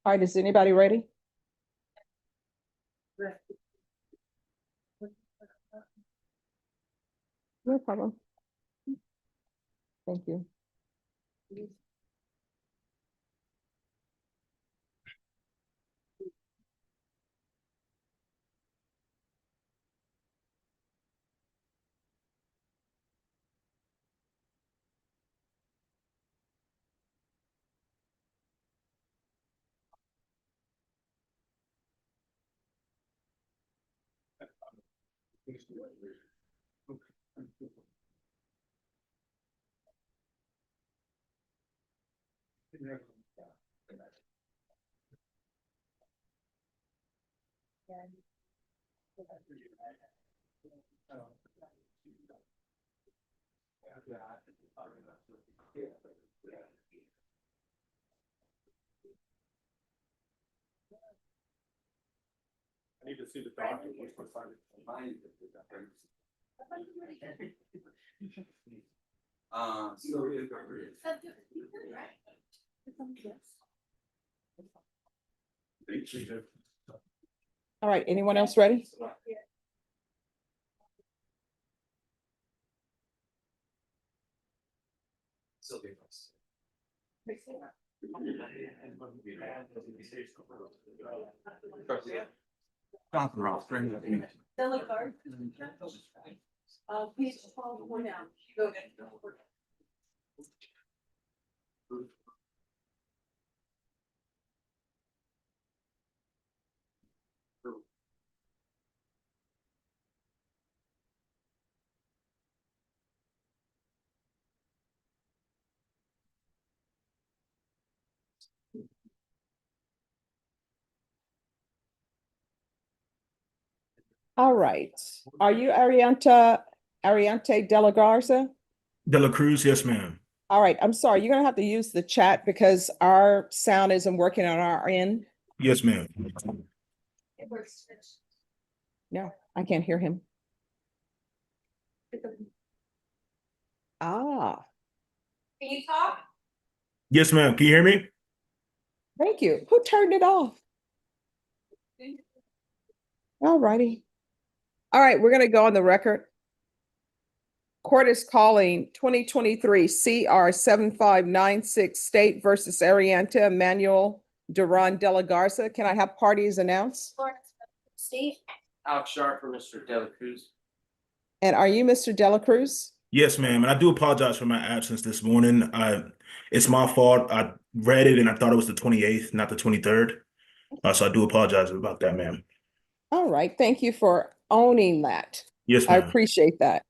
All right, is anybody ready? No problem. Thank you. I need to see the docket. All right, anyone else ready? Page 12, one down. Go. All right, are you Ariante De La Garza? De La Cruz, yes, ma'am. All right, I'm sorry, you're gonna have to use the chat because our sound isn't working on our end. Yes, ma'am. No, I can't hear him. Ah, Can you talk? Yes, ma'am. Can you hear me? thank you. Who turned it off? All righty. All right, we're gonna go on the record. Court is calling 2023 CR 7596 State versus Arianta Emmanuel Duran De La Garza. Can I have parties announced? Steve? Alex Sharp for Mr. De La Cruz. And are you Mr. De La Cruz? Yes, ma'am. And I do apologize for my absence this morning. It's my fault. I read it and I thought it was the 28th, not the 23rd. So I do apologize about that, ma'am. All right, thank you for owning that. Yes, I ma'am. appreciate that.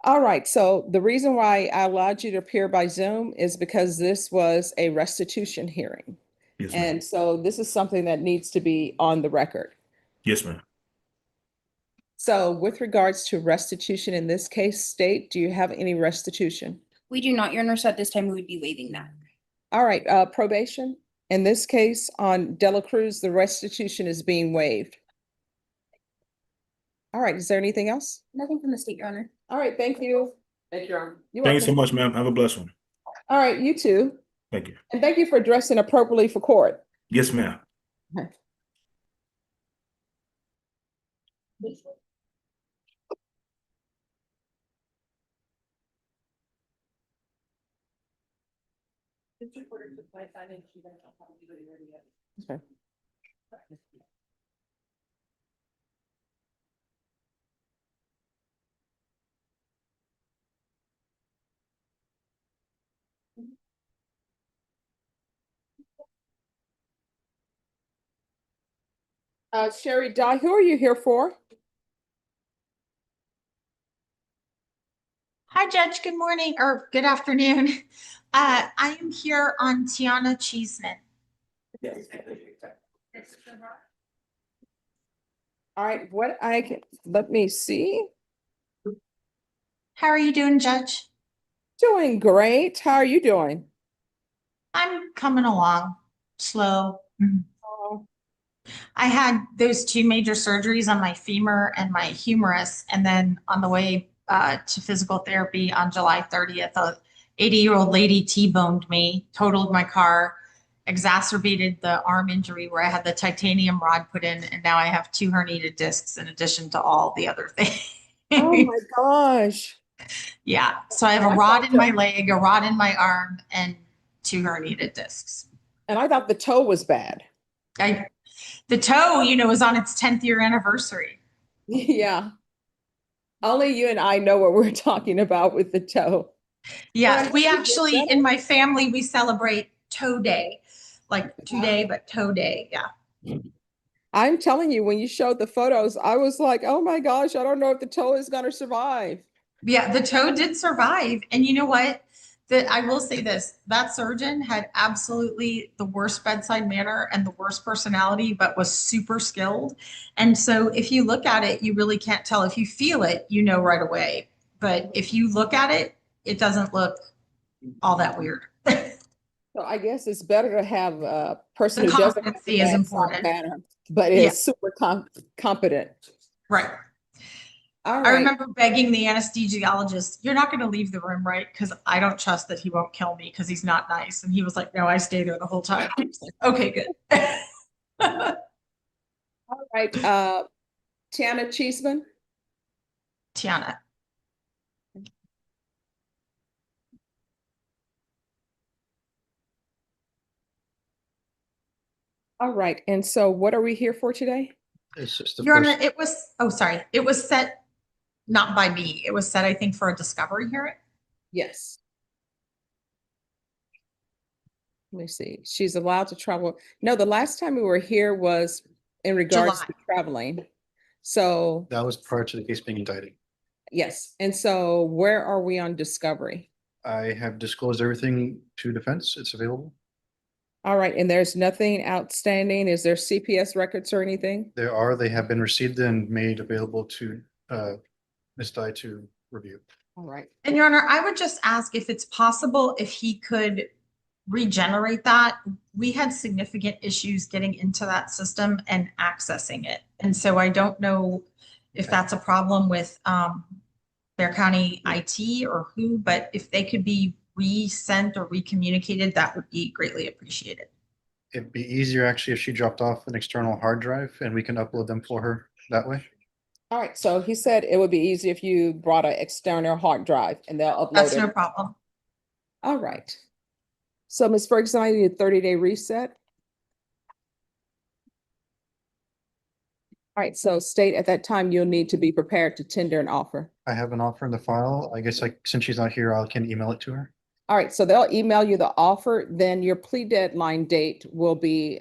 All right, so the reason why I allowed you to appear by Zoom is because this was a restitution hearing. Yes, ma'am. And so this is something that needs to be on the record. Yes, ma'am. So with regards to restitution in this case, State, do you have any restitution? We do not, Your Honor, so at this time we would be waiving that. All right, probation. In this case, on De La Cruz, the restitution is being waived. All right, is there anything else? Nothing from the state, Your Honor. All right, thank you. Thank you, Your Honor. You're Thank you so welcome. much, ma'am. Have a blessed one. All right, you too. Thank you. And thank you for dressing appropriately for court. Yes, ma'am. Okay. Sherry Dye, who are you here for? Hi, Judge. Good morning or good afternoon. I am here on Tiana Cheeseman. All right, let me see. How are you doing, Judge? Doing great. How are you doing? I'm coming along slow. Oh, I had those two major surgeries on my femur and my humerus, and then on the way to physical therapy on July 30th, 80-year-old lady T-boned me, totaled my car, exacerbated the arm injury where I had the titanium rod put in, and now I have 2 herniated discs in addition to all the other things. Oh my gosh. Yeah, so I have a I rod thought in my leg, a rod in my arm, and 2 herniated discs. And I thought the toe was bad. The toe, is on its 10th year anniversary. Yeah. Only you and I know what we're talking about with the toe. Yeah, Well, we you get actually, better. in my family, we celebrate Toe Day, like today, but Toe Day. Yeah. I'm telling you, when you showed the photos, I was like, oh my gosh, I don't know if the toe is going to survive. Yeah, the toe did survive. And you know what? I will say this, that surgeon had absolutely the worst bedside manner and the worst personality, but was super skilled. And so if you look at it, you really can't tell. If you feel it, you know right away. But if you look at it, it doesn't look all that weird. So I guess it's better to have a person The who doesn't have competency a is bad important. manner, but Yeah. is super competent. Right. All I right. remember begging the anesthesiologist, "You're not going to leave the room, right? Because I don't trust that he won't kill me because he's not nice." And he was like, "No, I stay there the whole time." I was like, "Okay, good." All right. Tiana Cheeseman. Tiana. All right. And so what are we here for today? It's just the Your Honor, first, it was, oh, sorry. It was set, not by me. It was set, I think, for a discovery hearing. Yes. Let me see. She's allowed to travel. No, the last time we were here was in regards to July. traveling. So, that was prior to the case being indicted. yes. And so where are we on discovery? I have disclosed everything to defense. It's available. All right. And there's nothing outstanding. Is there CPS records or anything? They have been received and made available to Ms. Dye to review. All right. And Your Honor, I would just ask if it's possible if he could regenerate that. We had significant issues getting into that system and accessing it. And so I don't know if that's a problem with Bear County IT or who, but if they could be resent or recommunicated, that would be greatly appreciated. It'd be easier actually if she dropped off an external hard drive and we can upload them for her that way. All right. So he said it would be easy if you brought an external hard drive and they'll upload That's it. no problem. All right. So Ms. Ferguson, I need a 30-day reset. All right. So state at that time, you'll need to be prepared to tender an offer. I have an offer in the file. I guess since she's not here, I can email it to her. All right, so they'll email you the offer, then your plea deadline date will be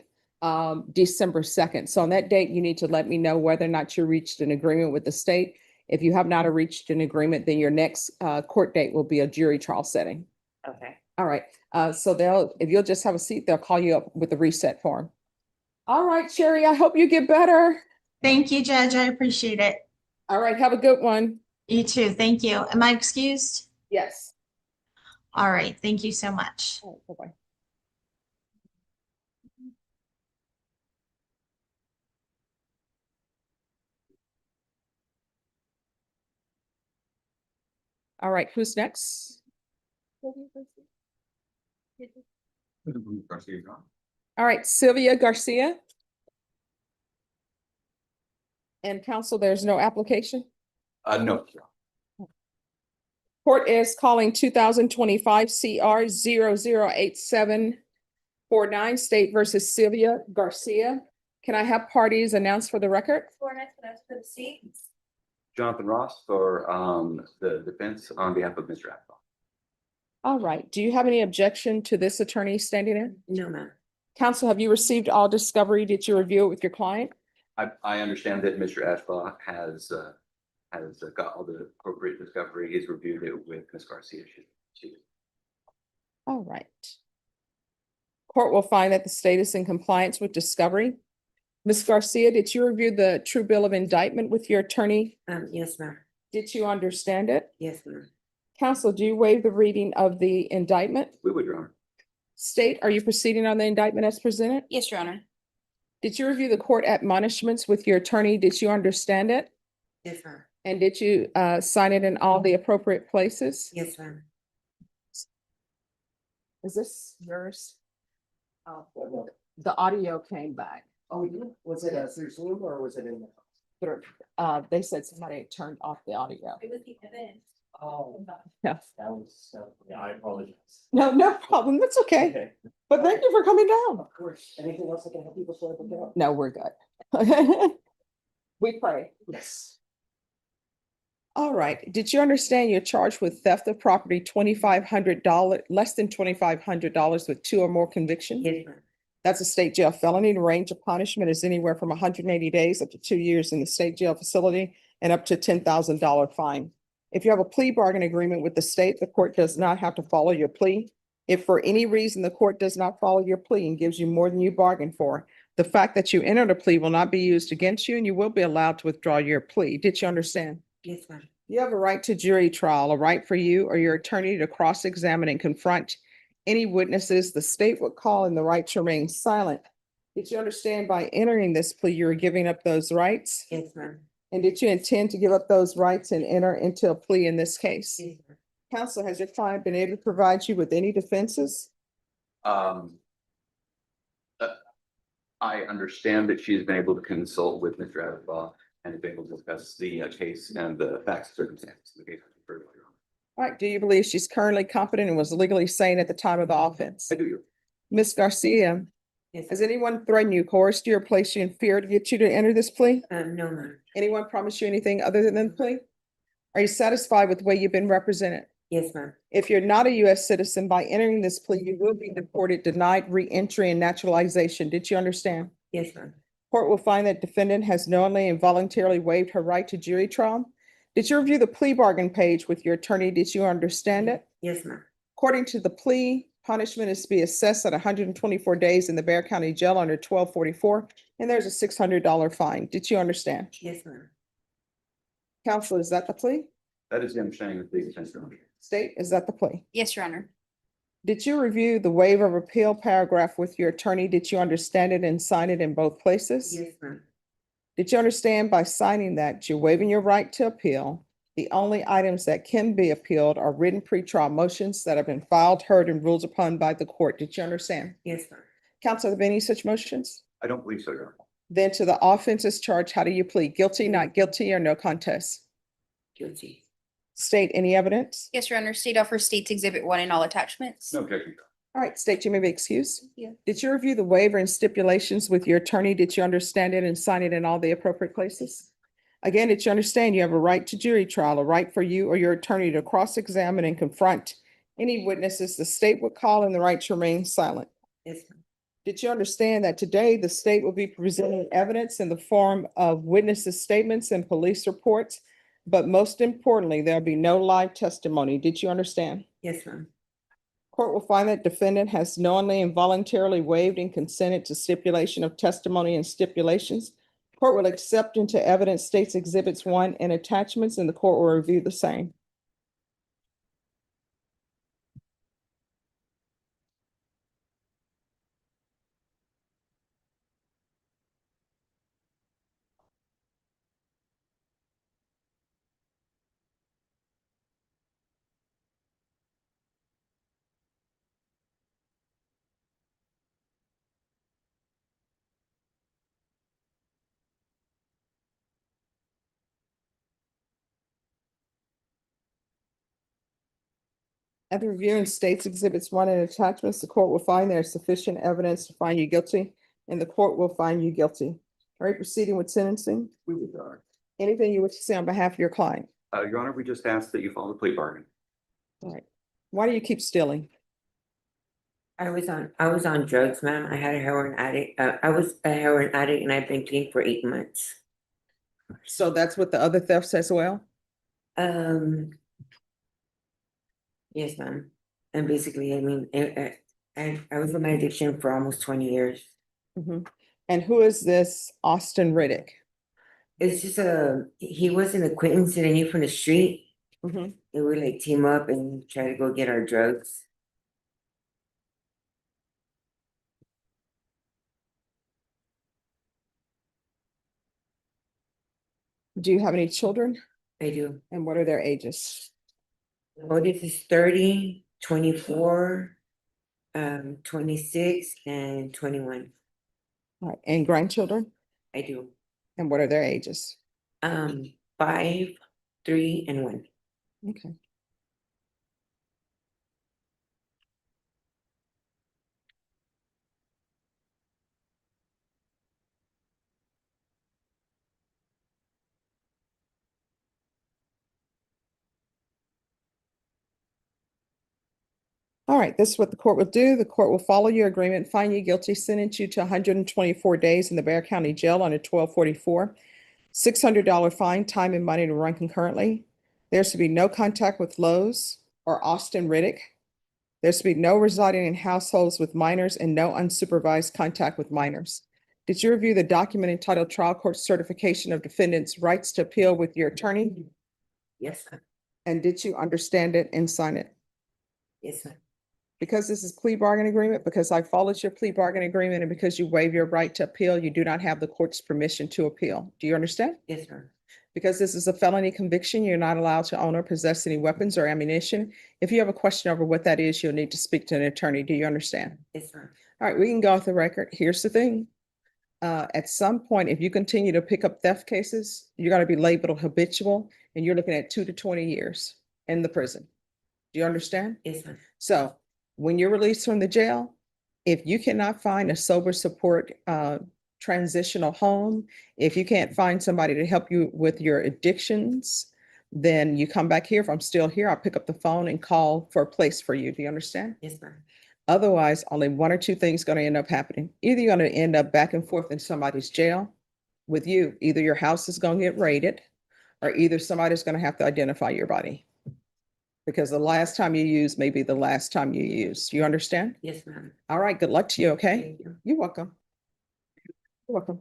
December 2nd. So on that date, you need to let me know whether or not you reached an agreement with the state. If you have not reached an agreement, then your next court date will be a jury trial setting. Okay. All right, so if you'll just have a seat, they'll call you up with the reset form. All right, Sherry, I hope you get better. Thank you, Judge. I appreciate it. All right, have a good one. You too. Thank you. Am I excused? Yes. All right. Thank you so much. All right, bye-bye. All right, who's next? All right, Sylvia Garcia. And counsel, there's no application? No. Court is calling 2025 CR 008749 State versus Sylvia Garcia. Can I have parties announced for the record? Jonathan Ross for the defense on behalf of Mr. Apple. All right. Do you have any objection to this attorney standing in? No, ma'am. Counsel, have you received all discovery? Did you review it with your client? I understand that Mr. Ashbaugh has got all the appropriate discovery. He's reviewed it with Ms. Garcia. All right. Court will find that the state is in compliance with discovery. Ms. Garcia, did you review the true bill of indictment with your attorney? Yes, ma'am. Did you understand it? Yes, ma'am. Counsel, do you waive the reading of the indictment? We would, Your Honor. State, are you proceeding on the indictment as presented? Yes, Your Honor. Did you review the court admonishments with your attorney? Did you understand it? Yes, ma'am. And did you sign it in all the appropriate places? Yes, ma'am. Is this yours? The audio came back. Oh, yeah. Was it through Zoom or was it in? They said somebody had turned off the audio. It was the evidence. Oh, Yeah. that was, yeah, I apologize. No, no problem. That's okay. But thank you for coming down. Of course. Anything else I can help you before I book out? No, we're good. We pray. Yes. All right. Did you understand you're charged with theft of property, $2,500, less than $2,500 with 2 or more convictions? Yes, ma'am. That's a state jail felony. The range of punishment is anywhere from 180 days up to 2 years in the state jail facility and up to $10,000 fine. If you have a plea bargain agreement with the state, the court does not have to follow your plea. If for any reason the court does not follow your plea and gives you more than you bargained for, the fact that you entered a plea will not be used against you and you will be allowed to withdraw your plea. Did you understand? Yes, ma'am. You have a right to jury trial, a right for you or your attorney to cross-examine and confront any witnesses the state would call, and the right to remain silent. Did you understand by entering this plea, you are giving up those rights? Yes, ma'am. And did you intend to give up those rights and enter into a plea in this case? Yes, ma'am. Counsel, has your client been able to provide you with any defenses? I understand that she's been able to consult with Mr. Adderbaugh and has been able to discuss the case and the facts and circumstances of the case. All right, do you believe she's currently competent and was legally sane at the time of the offense? I do. Ms. Garcia, Yes, has anyone threatened you, coerced you, or placed you in fear to get you to enter this plea? no, ma'am. Anyone promise you anything other than the plea? Are you satisfied with the way you've been represented? Yes, ma'am. If you're not a U.S. citizen, by entering this plea, you will be deported, denied re-entry and naturalization. Did you understand? Yes, ma'am. Court will find that defendant has knowingly and voluntarily waived her right to jury trial. Did you review the plea bargain page with your attorney? Did you understand it? Yes, ma'am. According to the plea, punishment is to be assessed at 124 days in the Bexar County Jail under 1244, and there's a $600 fine. Did you understand? Yes, ma'am. Counsel, is that the plea? That is the understanding of the defense. State, is that the plea? Yes, Your Honor. Did you review the waiver of appeal paragraph with your attorney? Did you understand it and sign it in both places? Yes, ma'am. Did you understand by signing that you're waiving your right to appeal? The only items that can be appealed are written pretrial motions that have been filed, heard, and ruled upon by the court. Did you understand? Yes, ma'am. Counsel, have any such motions? I don't believe so, Your Honor. Then to the offenses charged, how do you plead? Guilty, not guilty, or no contest? Guilty. State, any evidence? Yes, Your Honor. State offers State's Exhibit 1 in all attachments. No objection. All right, state, you may be excused. Yeah. Did you review the waiver and stipulations with your attorney? Did you understand it and sign it in all the appropriate places? Again, did you understand you have a right to jury trial, a right for you or your attorney to cross-examine and confront any witnesses the state would call, and the right to remain silent? Yes, ma'am. Did you understand that today the state will be presenting evidence in the form of witnesses' statements and police reports? But most importantly, there'll be no live testimony. Did you understand? Yes, ma'am. Court will find that defendant has knowingly and voluntarily waived and consented to stipulation of testimony and stipulations. Court will accept into evidence State's Exhibits 1 and attachments, and the court will review the same. After reviewing State's Exhibits 1 and attachments, the court will find there is sufficient evidence to find you guilty, and the court will find you guilty. All right, proceeding with sentencing. We would, Your Honor. Anything you wish to say on behalf of your client? Your Honor, we just ask that you follow the plea bargain. All right. Why do you keep stealing? I was on drugs, ma'am. I had a heroin addict. I was a heroin addict and I've been clean for 8 months. So that's what the other thefts as well? Yes, ma'am. And basically, I mean, I was in my addiction for almost 20 years. Mhm. And who is this Austin Riddick? It's just he was an acquaintance that I knew from the street. Mhm. And we like team up and try to go get our drugs. Do you have any children? I do. And what are their ages? Oldest is 30, 24, 26 and 21. All right, and grandchildren? I do. And what are their ages? 5, 3, and 1. Okay. All right, this is what the court will do. The court will follow your agreement, find you guilty, sentence you to 124 days in the Bear County Jail under 1244. $600 fine, time and money to run concurrently. There's to be no contact with Lowe's or Austin Riddick. There's to be no residing in households with minors and no unsupervised contact with minors. Did you review the document entitled Trial Court Certification of Defendant's Rights to Appeal with your attorney? Yes, ma'am. And did you understand it and sign it? Yes, ma'am. Because this is plea bargain agreement, because I followed your plea bargain agreement, and because you waive your right to appeal, you do not have the court's permission to appeal. Do you understand? Yes, ma'am. Because this is a felony conviction, you're not allowed to own or possess any weapons or ammunition. If you have a question over what that is, you'll need to speak to an attorney. Do you understand? Yes, ma'am. All right, we can go off the record. Here's the thing. At some point, if you continue to pick up theft cases, you're gonna be labeled habitual, and you're looking at 2 to 20 years in the prison. Do you understand? Yes, ma'am. So when you're released from the jail, if you cannot find a sober support transitional home, if you can't find somebody to help you with your addictions, then you come back here. If I'm still here, I'll pick up the phone and call for a place for you. Do you understand? Yes, ma'am. Otherwise, only one or two things going to end up happening. Either you're going to end up back and forth in somebody's jail with you. Either your house is going to get raided, or either somebody's going to have to identify your body. Because the last time you use may be the last time you use. You understand? Yes, ma'am. All right, good luck to you, okay? Thank you. You're welcome. You're welcome.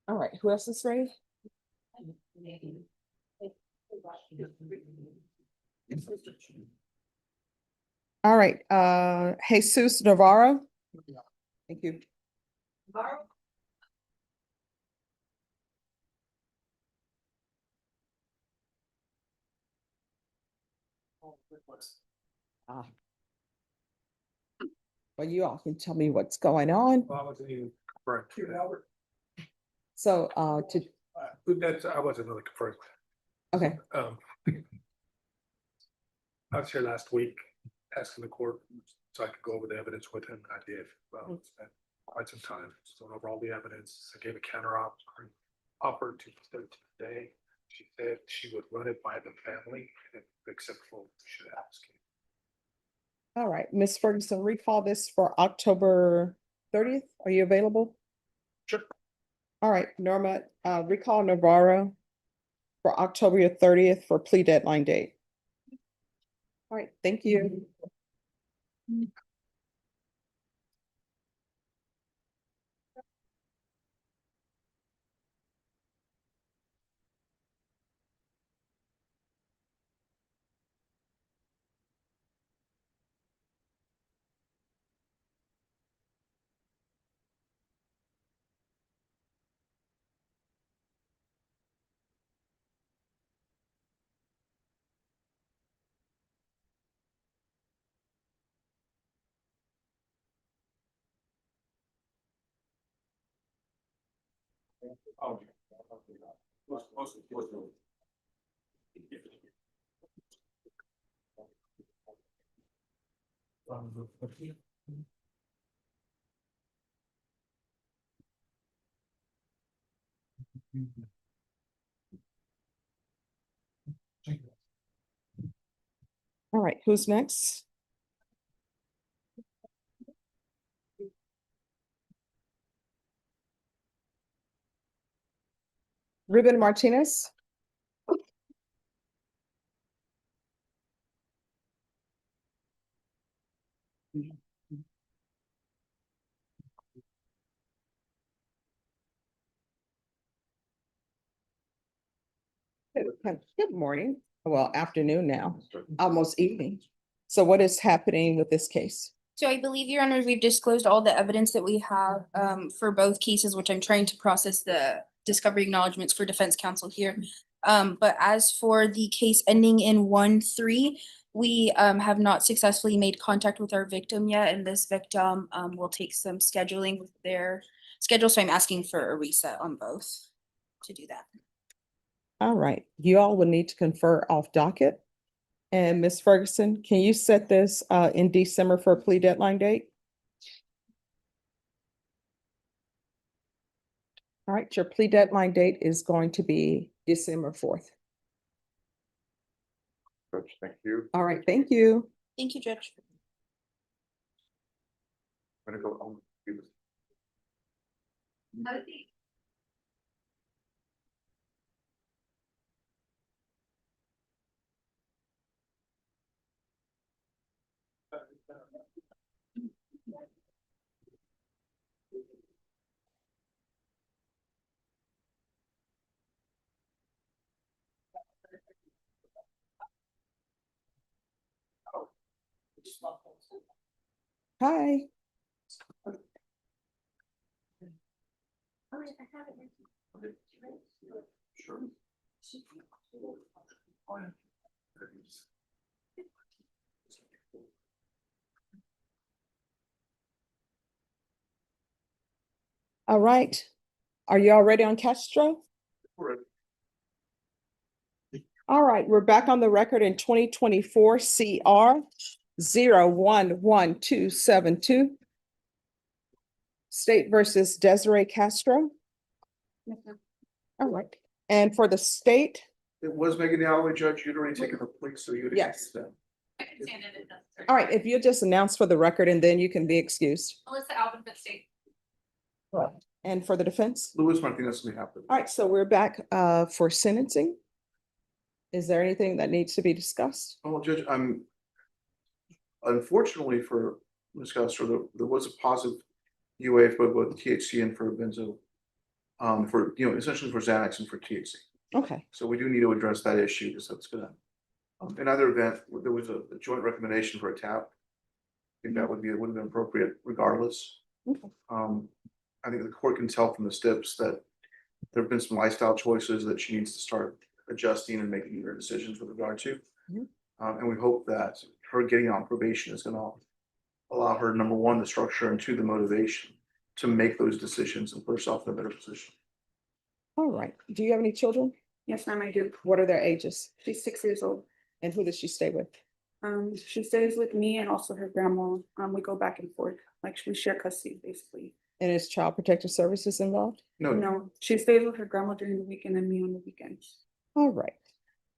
All right, who else is ready? All right, Jesus Navarro. Thank you. Ah. Well, you all can tell me what's going on. I wasn't even confirmed. Albert. So, That's, I wasn't really confirmed. okay, I was here last week asking the court so I could go over the evidence with him. I did. Well, spent quite some time, just going over all the evidence. I gave a counter offer to today. She said she would run it by the family and except for should ask. all right, Ms. Ferguson, recall this for October 30th. Are you available? Sure. All right, Norma, recall Navarro for October 30th for plea deadline date. All right, thank you. All right, who's next? Ruben Martinez. Good morning, well, afternoon now, almost evening. So what is happening with this case? So I believe, Your Honor, we've disclosed all the evidence that we have for both cases, which I'm trying to process the discovery acknowledgements for defense counsel here. But as for the case ending in 1-3, we have not successfully made contact with our victim yet, and this victim will take some scheduling with their schedule. So I'm asking for a reset on both to do that. All right, you all will need to confer off docket. And Ms. Ferguson, can you set this in December for a plea deadline date? All right, your plea deadline date is going to be December 4th. Thank you. All right, thank you. Thank you, Judge. I'm gonna go home. Hi. Sure. All right. Are you all ready on Castro? All right, we're back on the record in 2024 CR 011272. State versus Desiree Castro. All right, and for the state, It was Megan Galloway, Judge, you'd already taken her place, so you'd. Yes. all right, if you just announce for the record and then you can be excused. Melissa Alvin, but state. And for the defense? Louis Martinez, we have to. All right, so we're back for sentencing. Is there anything that needs to be discussed? Oh, Judge, unfortunately for Ms. Castro, there was a positive UA for both THC and for benzo. For, essentially for Xanax and for THC. Okay, So we do need to address that issue because that's gonna. In either event, there was a joint recommendation for a tap. I think that would have been appropriate regardless. Okay. I think the court can tell from the steps that there have been some lifestyle choices that she needs to start adjusting and making her decisions with regard to. Mhm. And we hope that her getting on probation is gonna allow her, number one, the structure, and two, the motivation to make those decisions and put herself in a better position. all right. Do you have any children? Yes, ma'am, I do. What are their ages? She's 6 years old. And who does she stay with? She stays with me and also her grandma. We go back and forth, like we share custody basically. And is Child Protective Services involved? No, No, she stays with her grandma during the week and then me on the weekends. All right.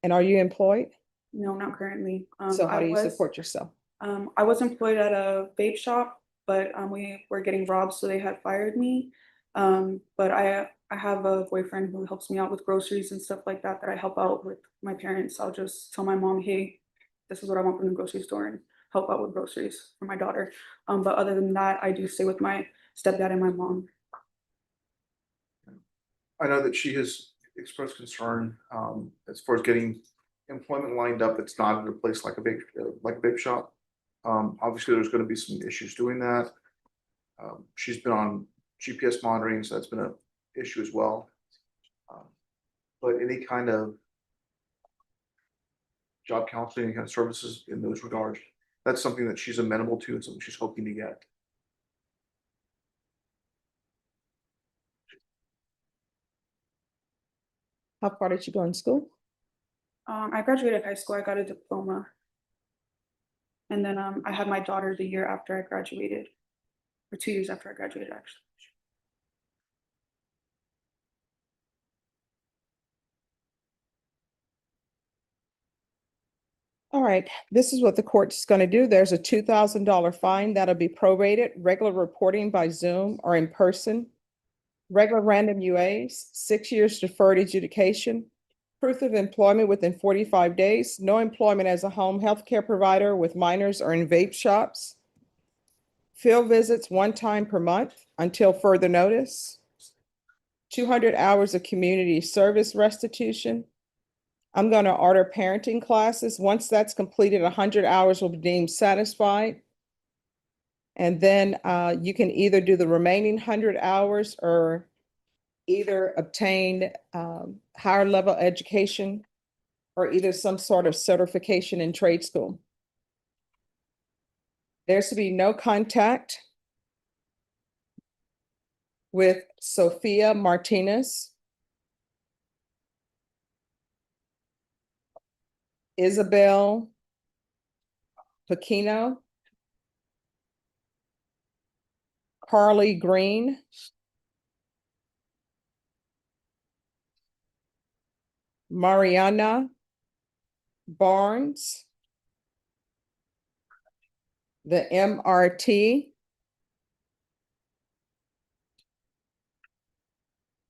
And are you employed? No, not currently. So how I do you was- support yourself? I was employed at a vape shop, but we were getting robbed, so they had fired me. But I have a boyfriend who helps me out with groceries and stuff like that I help out with my parents. I'll just tell my mom, hey, this is what I want from the grocery store, and help out with groceries for my daughter. But other than that, I do stay with my stepdad and my mom. I know that she has expressed concern as far as getting employment lined up that's not in a place like a vape shop. Obviously, there's gonna be some issues doing that. She's been on GPS monitoring, so that's been an issue as well. But any kind of job counseling, any kind of services in those regards, that's something that she's amenable to and something she's hoping to get. How far did you go in school? I graduated high school, I got a diploma. And then I had my daughter the year after I graduated, or 2 years after I graduated, actually. All right, this is what the court's going to do. There's a $2,000 fine that'll be prorated, regular reporting by Zoom or in person. Regular random UAs, 6 years deferred adjudication, proof of employment within 45 days, no employment as a home healthcare provider with minors or in vape shops. Field visits 1 time per month until further notice. 200 hours of community service restitution. I'm going to order parenting classes. Once that's completed, 100 hours will be deemed satisfied. And then you can either do the remaining 100 hours or either obtain higher level education or either some sort of certification in trade school. There's to be no contact with Sophia Martinez, Isabel Paquino, Carly Green, Mariana Barnes, the MRT.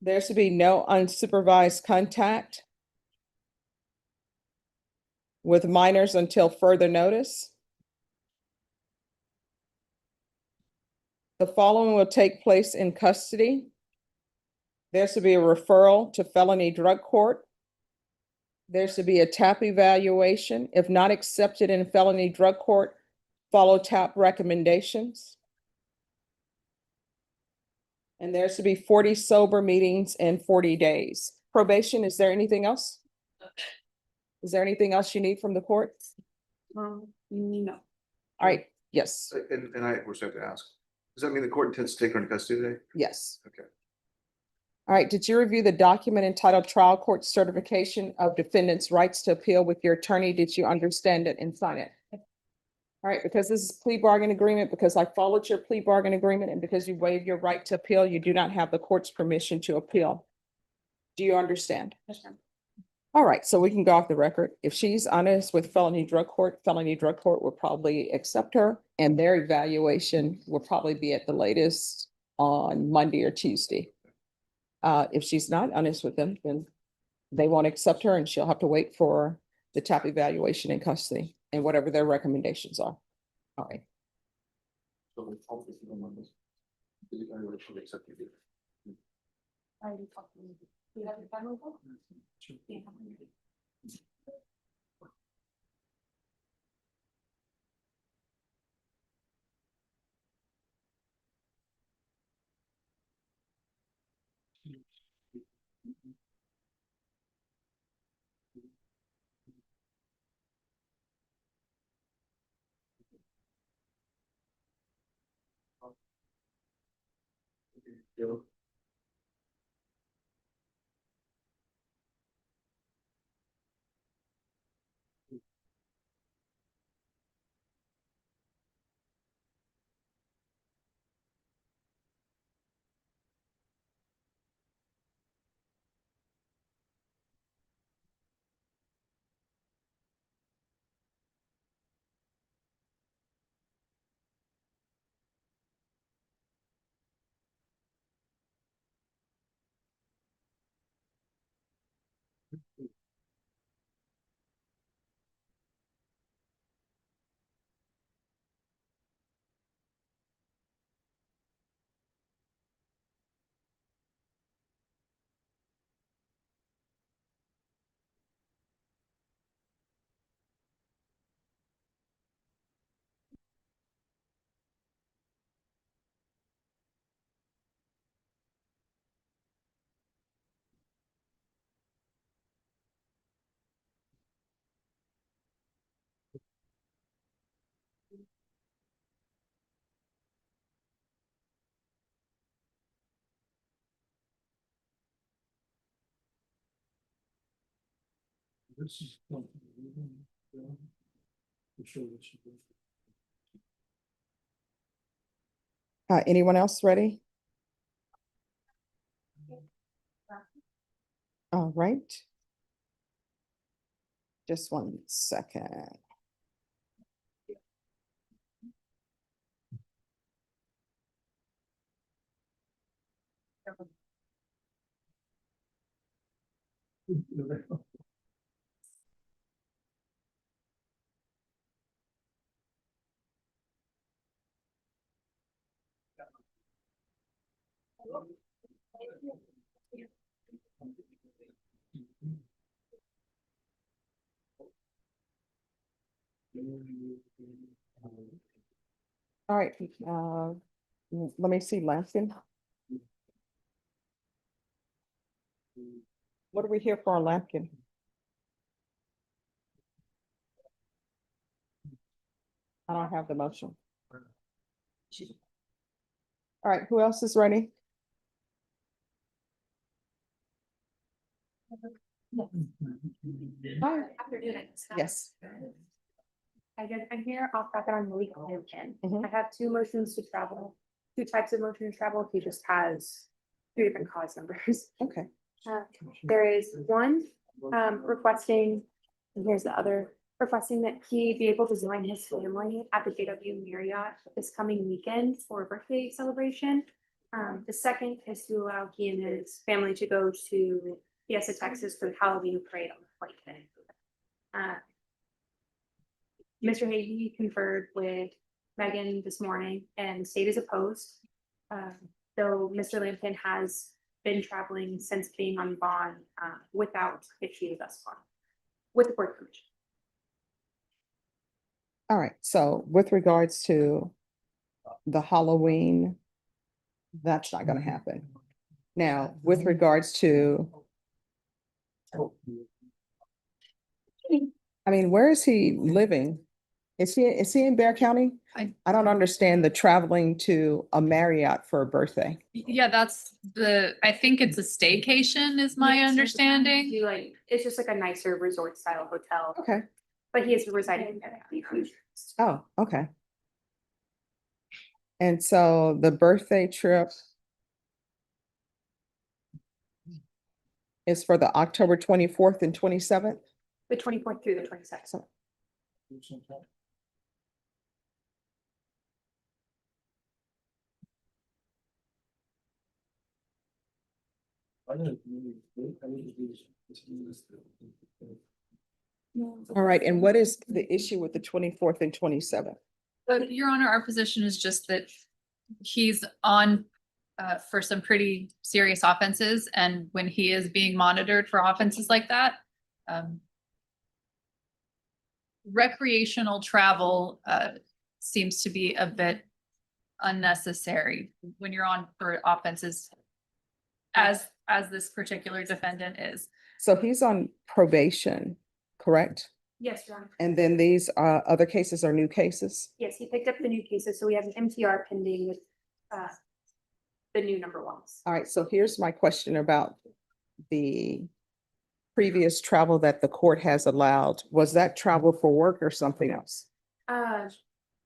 There's to be no unsupervised contact with minors until further notice. The following will take place in custody. There's to be a referral to felony drug court. There's to be a TAP evaluation. If not accepted in felony drug court, follow TAP recommendations. And there's to be 40 sober meetings in 40 days. Probation, is there anything else? Is there anything else you need from the court? No. All right, yes, And I was going to ask, does that mean the court intends to take her into custody today? yes. Okay. All right, did you review the document entitled Trial Court Certification of Defendant's Rights to Appeal with your attorney? Did you understand it and sign it? All right, because this is plea bargain agreement, because I followed your plea bargain agreement and because you waived your right to appeal, you do not have the court's permission to appeal. Do you understand? Yes, ma'am. All right, so we can go off the record. If she's honest with felony drug court will probably accept her and their evaluation will probably be at the latest on Monday or Tuesday. If she's not honest with them, then they won't accept her and she'll have to wait for the TAP evaluation in custody and whatever their recommendations are. All right. So it's hopefully on Monday. The evaluation accept you. I already talked to you. Do you have your family call? Yeah. This is. Anyone else ready? All right. Just 1 second. All right, let me see, Lansing. What are we here for, Lampkin? I don't have the motion. All right, who else is ready? Hi. Yes. I'm here off Docket on Malik Hampton. Mhm. I have two motions to travel, two types of motion to travel. He just has three different cause numbers. Okay. There is one requesting, and here's the other, requesting that he be able to join his family at the JW Marriott this coming weekend for a birthday celebration. The second is to allow he and his family to go to Fiesta, Texas for the Halloween parade on the 25th. Mr. Hagee conferred with Megan this morning and the state is opposed. Though Mr. Lampkin has been traveling since being on bond without issue thus far with the court permission. All right, so with regards to the Halloween, that's not gonna happen. Now, with regards to, I mean, where is he living? Is he in Bear County? I don't understand the traveling to a Marriott for a birthday. Yeah, I think it's a staycation is my understanding. It's just like a nicer resort style hotel, Okay. but he is residing in Bear County. Oh, okay. And so the birthday trip is for the October 24th and 27th? The 24th through the 26th. All right, and what is the issue with the 24th and 27th? But Your Honor, our position is just that he's on for some pretty serious offenses, and when he is being monitored for offenses like that, recreational travel seems to be a bit unnecessary when you're on for offenses as this particular defendant is. So he's on probation, correct? Yes, Your Honor. And then these other cases are new cases? Yes, he picked up the new cases, so we have an MTR pending with the new number ones. All right, so here's my question about the previous travel that the court has allowed. Was that travel for work or something else?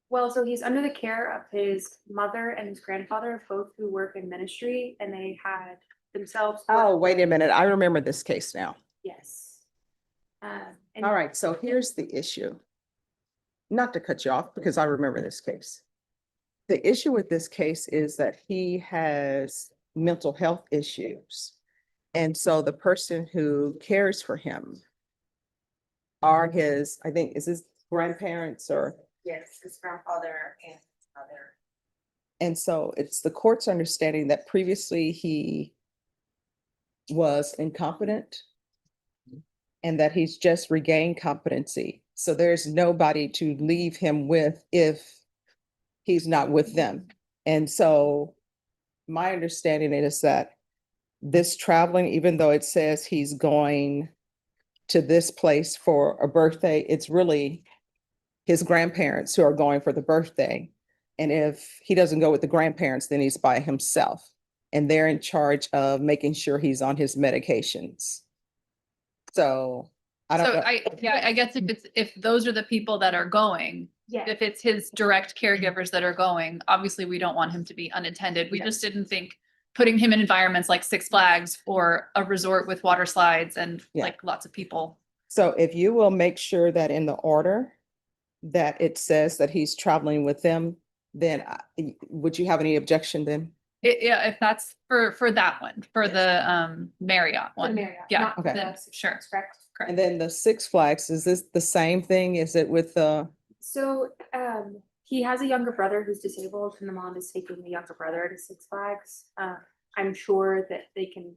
Well, so he's under the care of his mother and his grandfather, both who work in ministry, and they had themselves. Oh, wait a minute. I remember this case now. Yes. And All right, so here's the issue. Not to cut you off, because I remember this case. The issue with this case is that he has mental health issues. And so the person who cares for him are his, I think, is his grandparents or? Yes, his grandfather and his mother. And so it's the court's understanding that previously he was incompetent and that he's just regained competency. So there's nobody to leave him with if he's not with them. And so my understanding is that this traveling, even though it says he's going to this place for a birthday, it's really his grandparents who are going for the birthday. And if he doesn't go with the grandparents, then he's by himself. And they're in charge of making sure he's on his medications. So I don't know. I guess if those are the people that are going, yeah, if it's his direct caregivers that are going, obviously we don't want him to be unattended. We just didn't think putting him in environments like Six Flags or a resort with water slides and like lots of people. So if you will make sure that in the order that it says that he's traveling with them, then would you have any objection then? Yeah, if that's for that one, for the Marriott The one. Marriott, Yeah, not Okay. the then Six sure. Flags, correct? Correct. And then the Six Flags, is this the same thing? Is it with So, he has a younger brother who's disabled and the mom is taking the younger brother to Six Flags. I'm sure that they can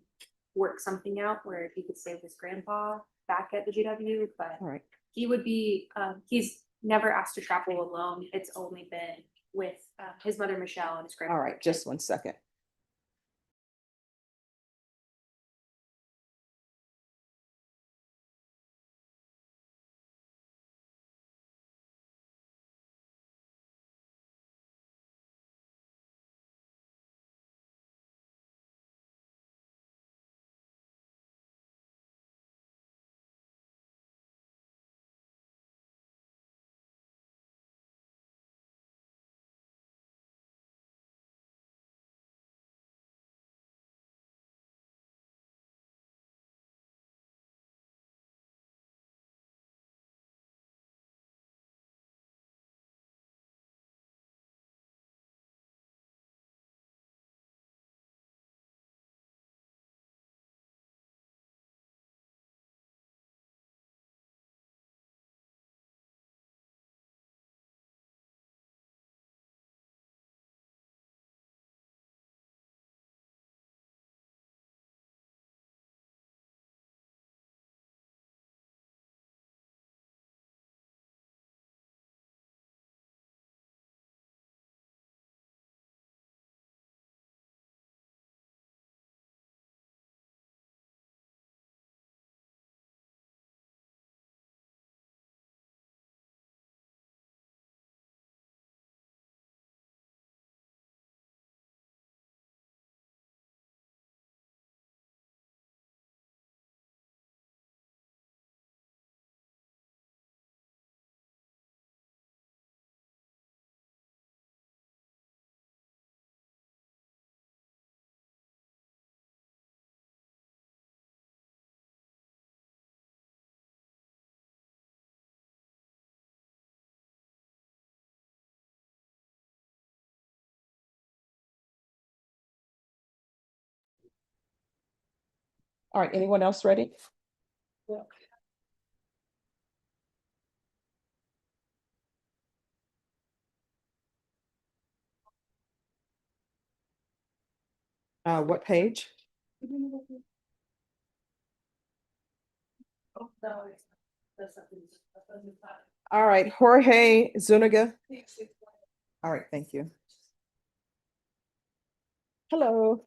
work something out where he could stay with his grandpa back at the GW, but all right, he would be, he's never asked to travel alone. It's only been with, his mother, Michelle, and his grandpa. all right, just one second. All right, anyone else ready? What page? All right, Jorge Zuniga. All right, thank you. Hello.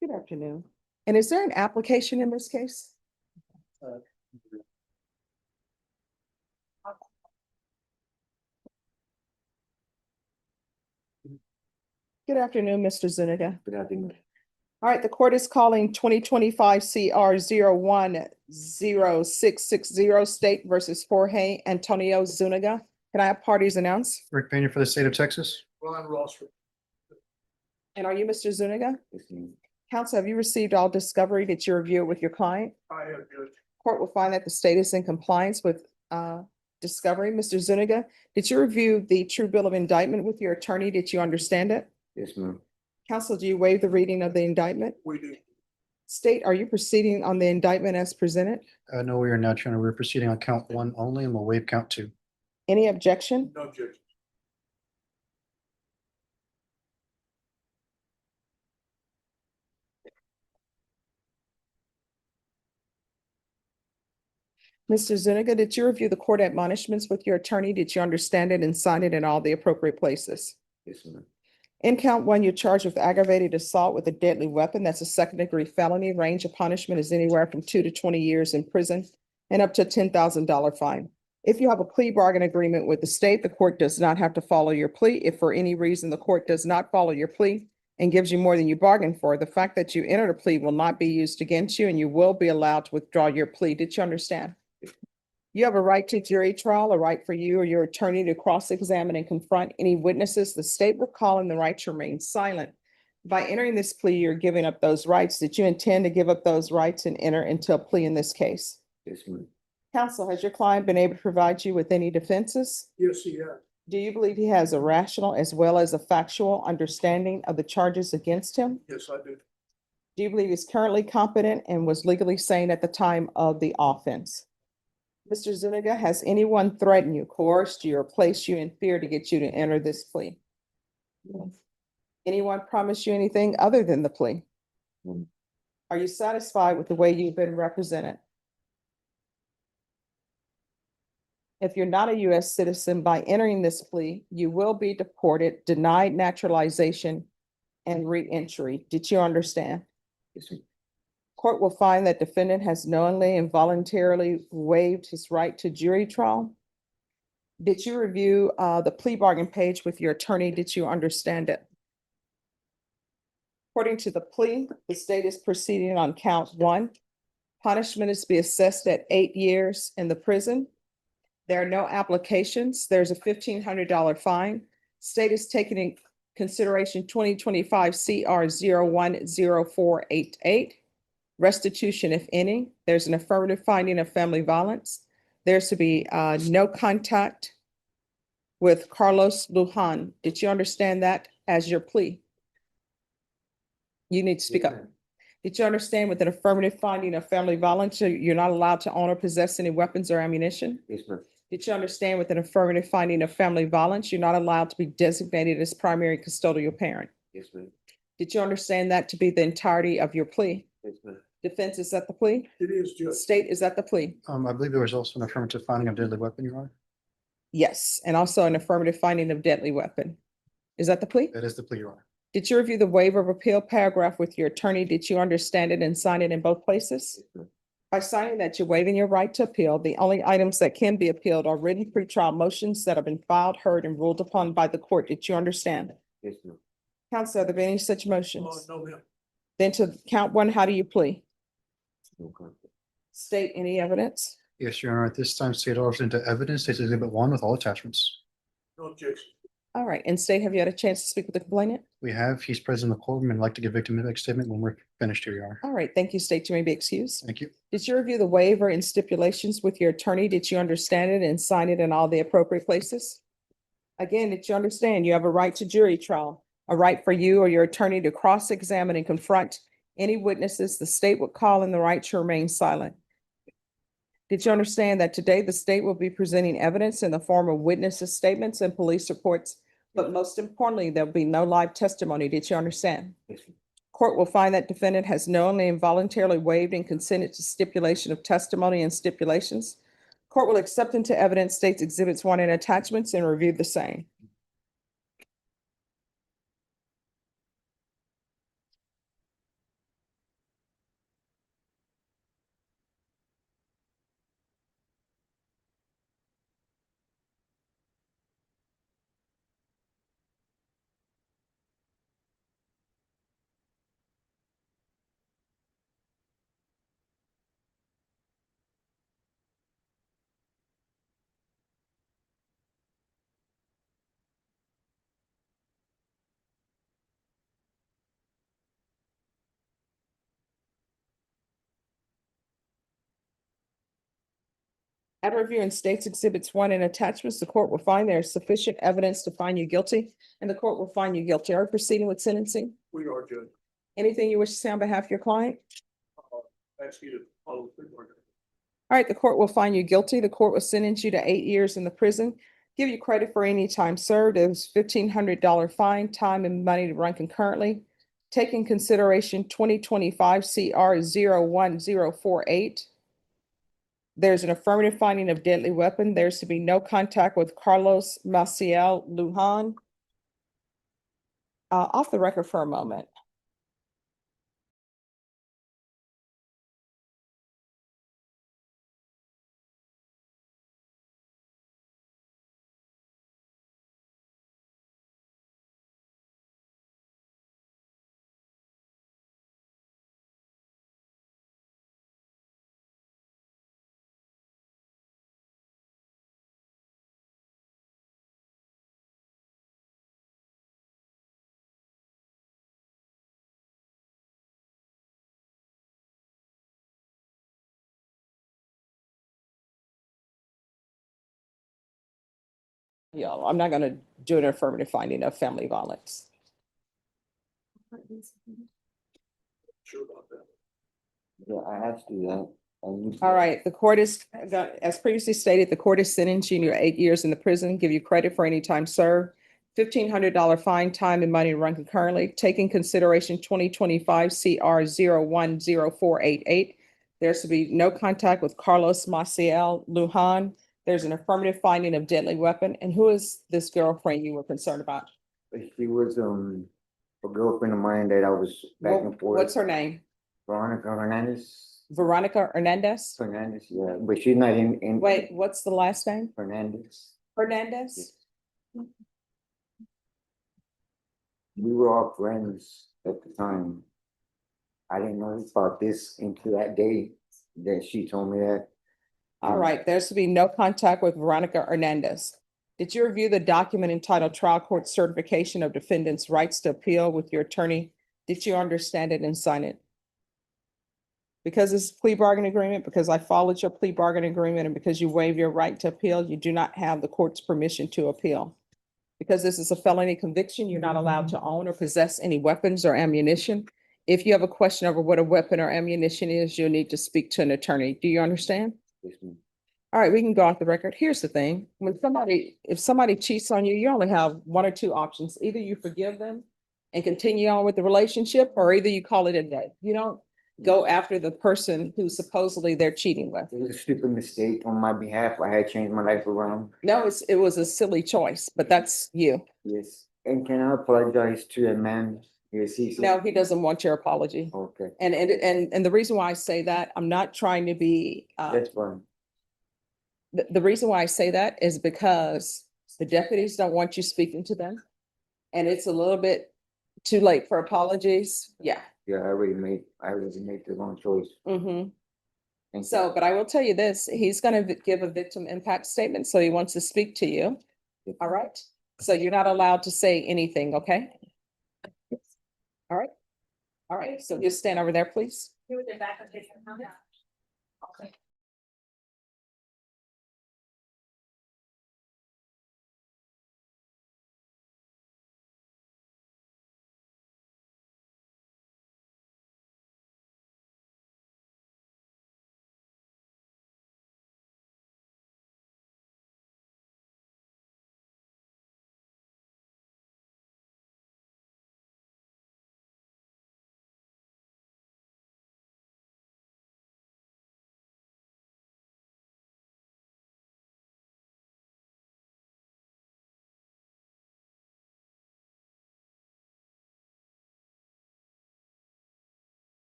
Good afternoon. And is there an application in this case? Good afternoon, Mr. Zuniga. Good afternoon. All right, the court is calling 2025 CR 010660 State versus Jorge Antonio Zuniga. Can I have parties announced? Rick Pena for the state of Texas. Ron Ross. And are you Mr. Zuniga? Counsel, have you received all discovery that you review with your client? I have good. Court will find that the state is in compliance with discovery. Mr. Zuniga, did you review the true bill of indictment with your attorney? Did you understand it? Yes, ma'am. Counsel, do you waive the reading of the indictment? We do. State, are you proceeding on the indictment as presented? No, we are not, Your Honor. We're proceeding on count 1 only and we'll waive count 2. Any objection? No objection. Mr. Zuniga, did you review the court admonishments with your attorney? Did you understand it and sign it in all the appropriate places? Yes, ma'am. In count 1, you're charged with aggravated assault with a deadly weapon. That's a second-degree felony. Range of punishment is anywhere from 2 to 20 years in prison and up to a $10,000 fine. If you have a plea bargain agreement with the state, the court does not have to follow your plea. If for any reason the court does not follow your plea and gives you more than you bargained for, the fact that you entered a plea will not be used against you and you will be allowed to withdraw your plea. Did you understand? You have a right to jury trial, a right for you or your attorney to cross-examine and confront any witnesses. The state will call in the right to remain silent. By entering this plea, you're giving up those rights. Did you intend to give up those rights and enter into a plea in this case? Yes, ma'am. Counsel, has your client been able to provide you with any defenses? Yes, he has. Do you believe he has a rational as well as a factual understanding of the charges against him? Yes, I do. Do you believe he's currently competent and was legally sane at the time of the offense? Mr. Zuniga, has anyone threatened you, coerced you, or placed you in fear to get you to enter this plea? Anyone promise you anything other than the plea? Are you satisfied with the way you've been represented? If you're not a U.S. citizen, by entering this plea, you will be deported, denied naturalization, and re-entry. Did you understand? Court will find that defendant has knowingly and voluntarily waived his right to jury trial. Did you review the plea bargain page with your attorney? Did you understand it? According to the plea, the state is proceeding on count 1. Punishment is to be assessed at 8 years in the prison. There are no applications. There's a $1,500 fine. State is taking in consideration 2025 CR 010488. Restitution, if any. There's an affirmative finding of family violence. There's to be no contact with Carlos Lujan. Did you understand that as your plea? You need to speak up. Did you understand with an affirmative finding of family violence, you're not allowed to own or possess any weapons or ammunition? Yes, ma'am. Did you understand with an affirmative finding of family violence, you're not allowed to be designated as primary custodial parent? Yes, ma'am. Did you understand that to be the entirety of your plea? Yes, ma'am. Defense, is that the plea? It is, Judge. State, is that the plea? I believe there was also an affirmative finding of deadly weapon, Your Honor. Yes, and also an affirmative finding of deadly weapon. Is that the plea? That is the plea, Your Honor. Did you review the waiver of appeal paragraph with your attorney? Did you understand it and sign it in both places? Yes, ma'am. By signing that, you're waiving your right to appeal. The only items that can be appealed are written pretrial motions that have been filed, heard, and ruled upon by the court. Did you understand? Yes, ma'am. Counsel, are there any such motions? No, ma'am. Then to count 1, how do you plea? No conflict. State any evidence? Yes, Your Honor. At this time, state offers into evidence, State's Exhibit 1 with all attachments. No objection. All right, and state, have you had a chance to speak with the complainant? We have, he's present in the courtroom and would like to give victim impact statement when we're finished here, Your Honor. All right, thank you, state. You may be excused. Thank you. Did you review the waiver and stipulations with your attorney? Did you understand it and sign it in all the appropriate places? Again, did you understand you have a right to jury trial, a right for you or your attorney to cross-examine and confront any witnesses the state would call, and the right to remain silent? Did you understand that today the state will be presenting evidence in the form of witnesses' statements and police reports, but most importantly, there'll be no live testimony? Did you understand? Yes, ma'am. Court will find that defendant has knowingly and voluntarily waived and consented to stipulation of testimony and stipulations. Court will accept into evidence State's Exhibits 1 and attachments and review the same. At reviewing State's Exhibits 1 and attachments, the court will find there is sufficient evidence to find you guilty, and the court will find you guilty. Are you proceeding with sentencing? We are, Judge. Anything you wish to say on behalf of your client? Ask you to follow through. All right, the court will find you guilty. The court will sentence you to 8 years in the prison, give you credit for any time served. There's $1,500 fine, time and money to run concurrently. Take in consideration 2025 CR 01048. There's an affirmative finding of deadly weapon. There's to be no contact with Carlos Maciel Lujan. Off the record for a moment. appeal. I'm not gonna do an affirmative finding of family violence. Sure about that. Yeah, I have to do that. All right, the court is, as previously stated, the court is sentencing you to 8 years in the prison, give you credit for any time served, $1,500 fine, time and money to run concurrently, taking consideration 2025 CR 010488. There's to be no contact with Carlos Maciel Lujan. There's an affirmative finding of deadly weapon. And who is this girlfriend you were concerned about? She was, a girlfriend of mine that I was back and forth. What's her name? Veronica Hernandez. Veronica Hernandez? Fernandez, yeah, but she's not in. Wait, what's the last name? Fernandez. Hernandez? We were all friends at the time. I didn't know about this until that day that she told me that. All right, there's to be no contact with Veronica Hernandez. Did you review the document entitled Trial Court Certification of Defendant's Rights to Appeal with your attorney? Did you understand it and sign it? Because it's a plea bargain agreement, because I followed your plea bargain agreement, and because you waive your right to appeal, you do not have the court's permission to appeal. Because this is a felony conviction, you're not allowed to own or possess any weapons or ammunition. If you have a question over what a weapon or ammunition is, you'll need to speak to an attorney. Do you understand? Yes, ma'am. All right, we can go off the record. Here's the thing. If somebody cheats on you, you only have one or two options. Either you forgive them and continue on with the relationship, or either you call it a day. You don't go after the person who supposedly they're cheating with. It was a stupid mistake on my behalf. I had changed my life around. No, it was a silly choice, but that's you. Yes, and can I apologize to that man? Yes, he's. No, he doesn't want your apology. Okay, And the reason why I say that, I'm not trying to be, that's fine. the reason why I say that is because the deputies don't want you speaking to them. And it's a little bit too late for apologies. Yeah. Yeah, I already made the wrong choice. Mm-hmm. And So, but I will tell you this, he's gonna give a victim impact statement, so he wants to speak to you. All right? So you're not allowed to say anything, okay? All right? All right, so just stand over there, please.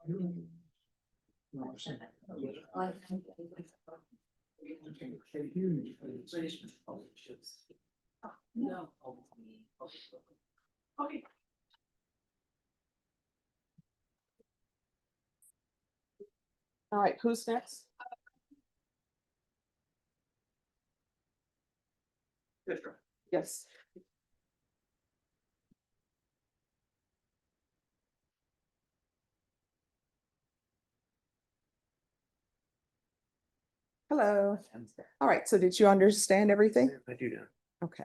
All right, who's next? Yes. Hello. All right, so did you understand everything? I do now. Okay.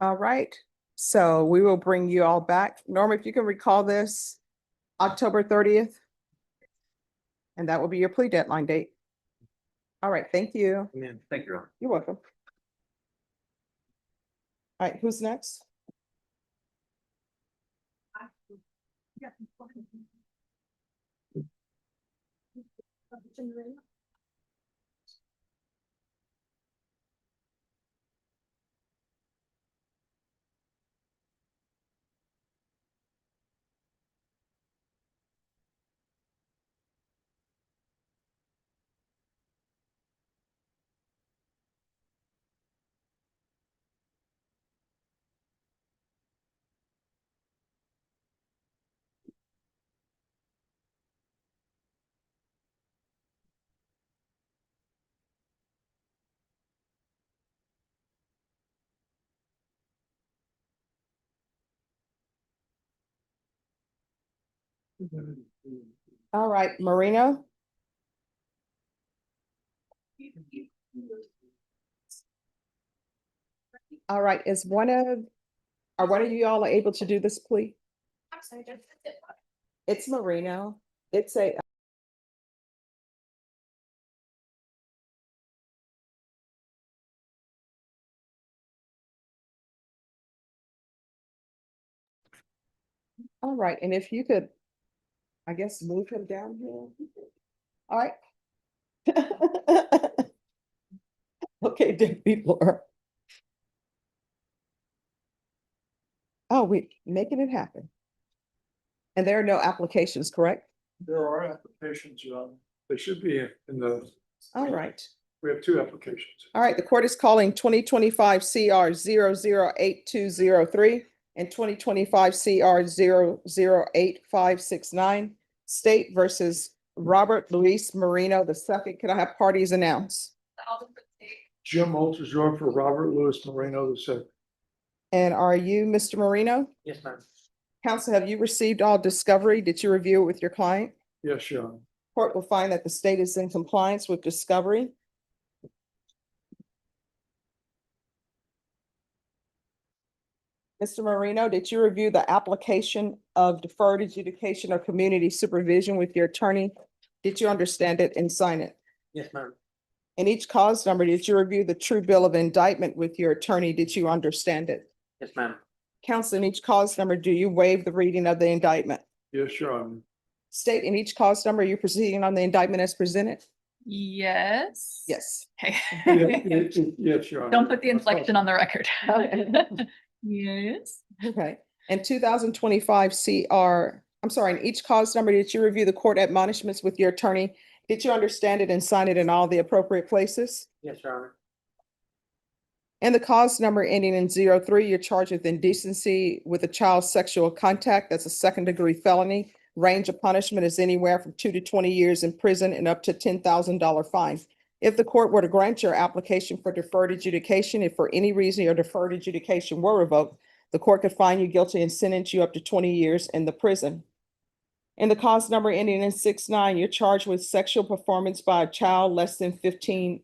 All right, so we will bring you all back. Norma, if you can recall this, October 30th. And that will be your plea deadline date. All right, thank you. Amen. Thank you, Your Honor. You're welcome. All right, who's next? All right, Marino. All right, are one of you all able to do this plea? I'm sorry, Judge. It's Marino. It's a. All right, and if you could, I guess, move him down here. All right. Okay, Deputy Laura. Oh, we making it happen. And there are no applications, correct? There are applications, they should be in the, All right. we have two applications. All right, the court is calling 2025 CR 008203 and 2025 CR 008569, State versus Robert Luis Marino II. Can I have parties announce? Jim Olters for Robert Louis Moreno II. And are you Mr. Marino? Yes, ma'am. Counsel, have you received all discovery? Did you review it with your client? Yes, Your Honor. Court will find that the state is in compliance with discovery. Mr. Marino, did you review the application of deferred adjudication or community supervision with your attorney? Did you understand it and sign it? Yes, ma'am. In each cause number, did you review the true bill of indictment with your attorney? Did you understand it? Yes, ma'am. Counsel, in each cause number, do you waive the reading of the indictment? Yes, Your Honor. State, in each cause number, are you proceeding on the indictment as presented? Yes. Yes. Okay. Yes, Your Honor. Don't put the inflection on the record. Okay. Yes. Okay. And 2025 CR, I'm sorry, in each cause number, did you review the court admonishments with your attorney? Did you understand it and sign it in all the appropriate places? Yes, Your Honor. And the cause number ending in 03, you're charged with indecency with a child's sexual contact. That's a second-degree felony. Range of punishment is anywhere from 2 to 20 years in prison and up to $10,000 fine. If the court were to grant your application for deferred adjudication, if for any reason your deferred adjudication were revoked, the court could find you guilty and sentence you up to 20 years in the prison. In the cause number ending in 69, you're charged with sexual performance by a child less than 14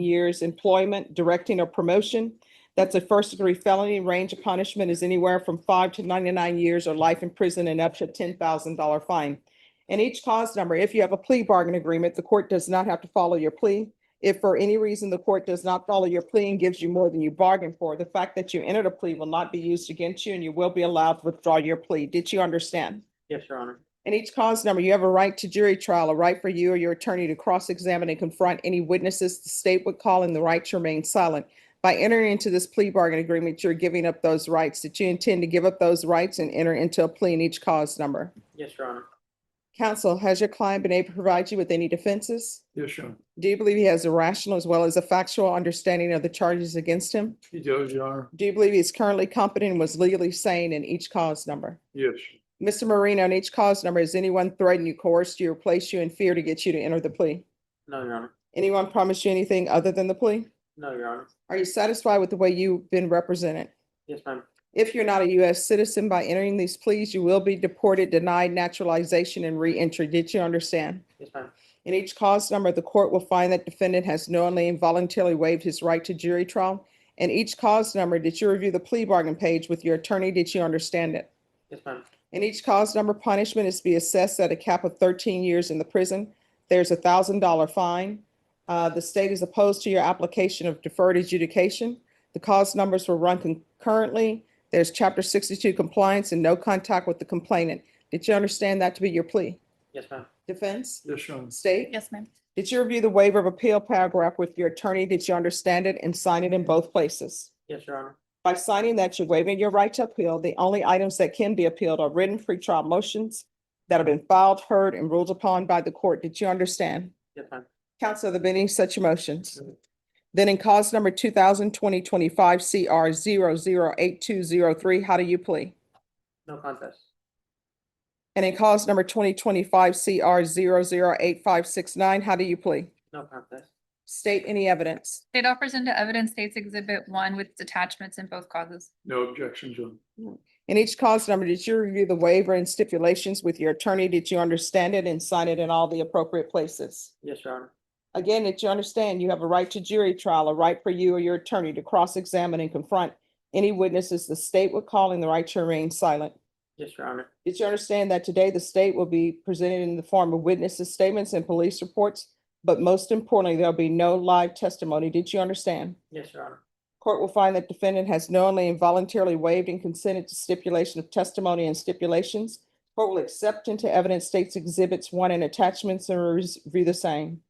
years employment, directing, or promotion. That's a first-degree felony. Range of punishment is anywhere from 5 to 99 years or life in prison and up to $10,000 fine. In each cause number, if you have a plea bargain agreement, the court does not have to follow your plea. If for any reason the court does not follow your plea and gives you more than you bargained for, the fact that you entered a plea will not be used against you and you will be allowed to withdraw your plea. Did you understand? Yes, Your Honor. In each cause number, you have a right to jury trial, a right for you or your attorney to cross-examine and confront any witnesses the state would call, and the right to remain silent. By entering into this plea bargain agreement, you're giving up those rights. Did you intend to give up those rights and enter into a plea in each cause number? Yes, Your Honor. Counsel, has your client been able to provide you with any defenses? Yes, Your Honor. Do you believe he has a rational as well as a factual understanding of the charges against him? He does, Your Honor. Do you believe he is currently competent and was legally sane in each cause number? Yes. Mr. Marino, in each cause number, has anyone threatened you, coerced you, or placed you in fear to get you to enter the plea? No, Your Honor. Anyone promised you anything other than the plea? No, Your Honor. Are you satisfied with the way you've been represented? Yes, ma'am. If you're not a U.S. citizen, by entering these pleas, you will be deported, denied naturalization, and reentry. Did you understand? Yes, ma'am. In each cause number, the court will find that defendant has knowingly and voluntarily waived his right to jury trial. In each cause number, did you review the plea bargain page with your attorney? Did you understand it? Yes, ma'am. In each cause number, punishment is to be assessed at a cap of 13 years in the prison. There's a $1,000 fine. The state is opposed to your application of deferred adjudication. The cause numbers will run concurrently. There's Chapter 62 compliance and no contact with the complainant. Did you understand that to be your plea? Yes, ma'am. Defense? Yes, Your Honor. State? Yes, ma'am. Did you review the waiver of appeal paragraph with your attorney? Did you understand it and sign it in both places? Yes, Your Honor. By signing that, you're waiving your right to appeal. The only items that can be appealed are written pretrial motions that have been filed, heard, and ruled upon by the court. Did you understand? Yes, ma'am. Counsel, have there been any such motions? Then in cause number 2020-25 CR 008203, how do you plea? No contest. And in cause number 2025 CR 008569, how do you plea? No contest. State any evidence. State offers into evidence states exhibit 1 with its attachments in both causes. No objection, Your Honor. In each cause number, did you review the waiver and stipulations with your attorney? Did you understand it and sign it in all the appropriate places? Yes, Your Honor. Again, did you understand you have a right to jury trial, a right for you or your attorney to cross-examine and confront any witnesses the state would call and the right to remain silent? Yes, Your Honor. Did you understand that today the state will be presented in the form of witnesses' statements and police reports? But most importantly, there'll be no live testimony. Did you understand? Yes, Your Honor. Court will find that defendant has knowingly and voluntarily waived and consented to stipulation of testimony and stipulations. Court will accept into evidence states exhibits 1 and attachments and review the same.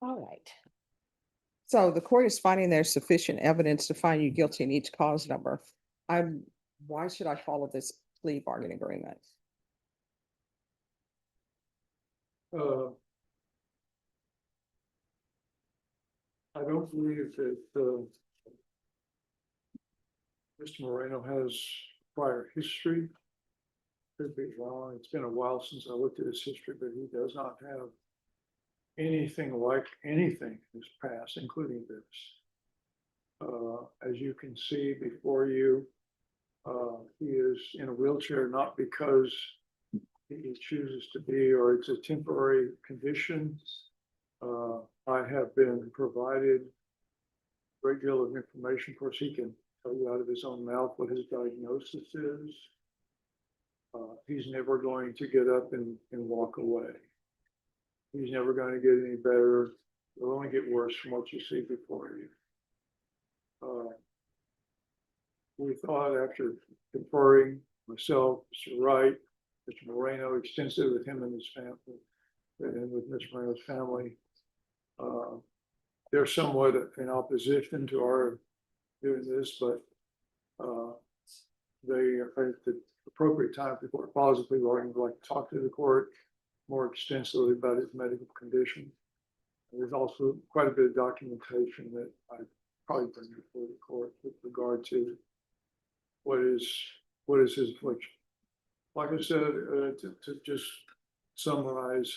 All right. So the court is finding there's sufficient evidence to find you guilty in each cause number. Why should I follow this plea bargain agreement? I don't believe that, Mr. Moreno has prior history. Could be wrong. It's been a while since I looked at his history, but he does not have anything like anything in his past, including this. As you can see before you, he is in a wheelchair, not because he chooses to be, or it's a temporary condition. I have been provided a great deal of information. Of course, he can tell you out of his own mouth what his diagnosis is. He's never going to get up and walk away. He's never going to get any better. It'll only get worse from what you see before you. We thought, after conferring, myself, Mr. Wright, Mr. Moreno, extensive with him and his family, and with Mr. Moreno's family, they're somewhat in opposition to our doing this, but they are at the appropriate time for the court, positively, would like to talk to the court more extensively about his medical condition. There's also quite a bit of documentation that I probably bring before the court with regard to what is his affliction. Like I said, to just summarize,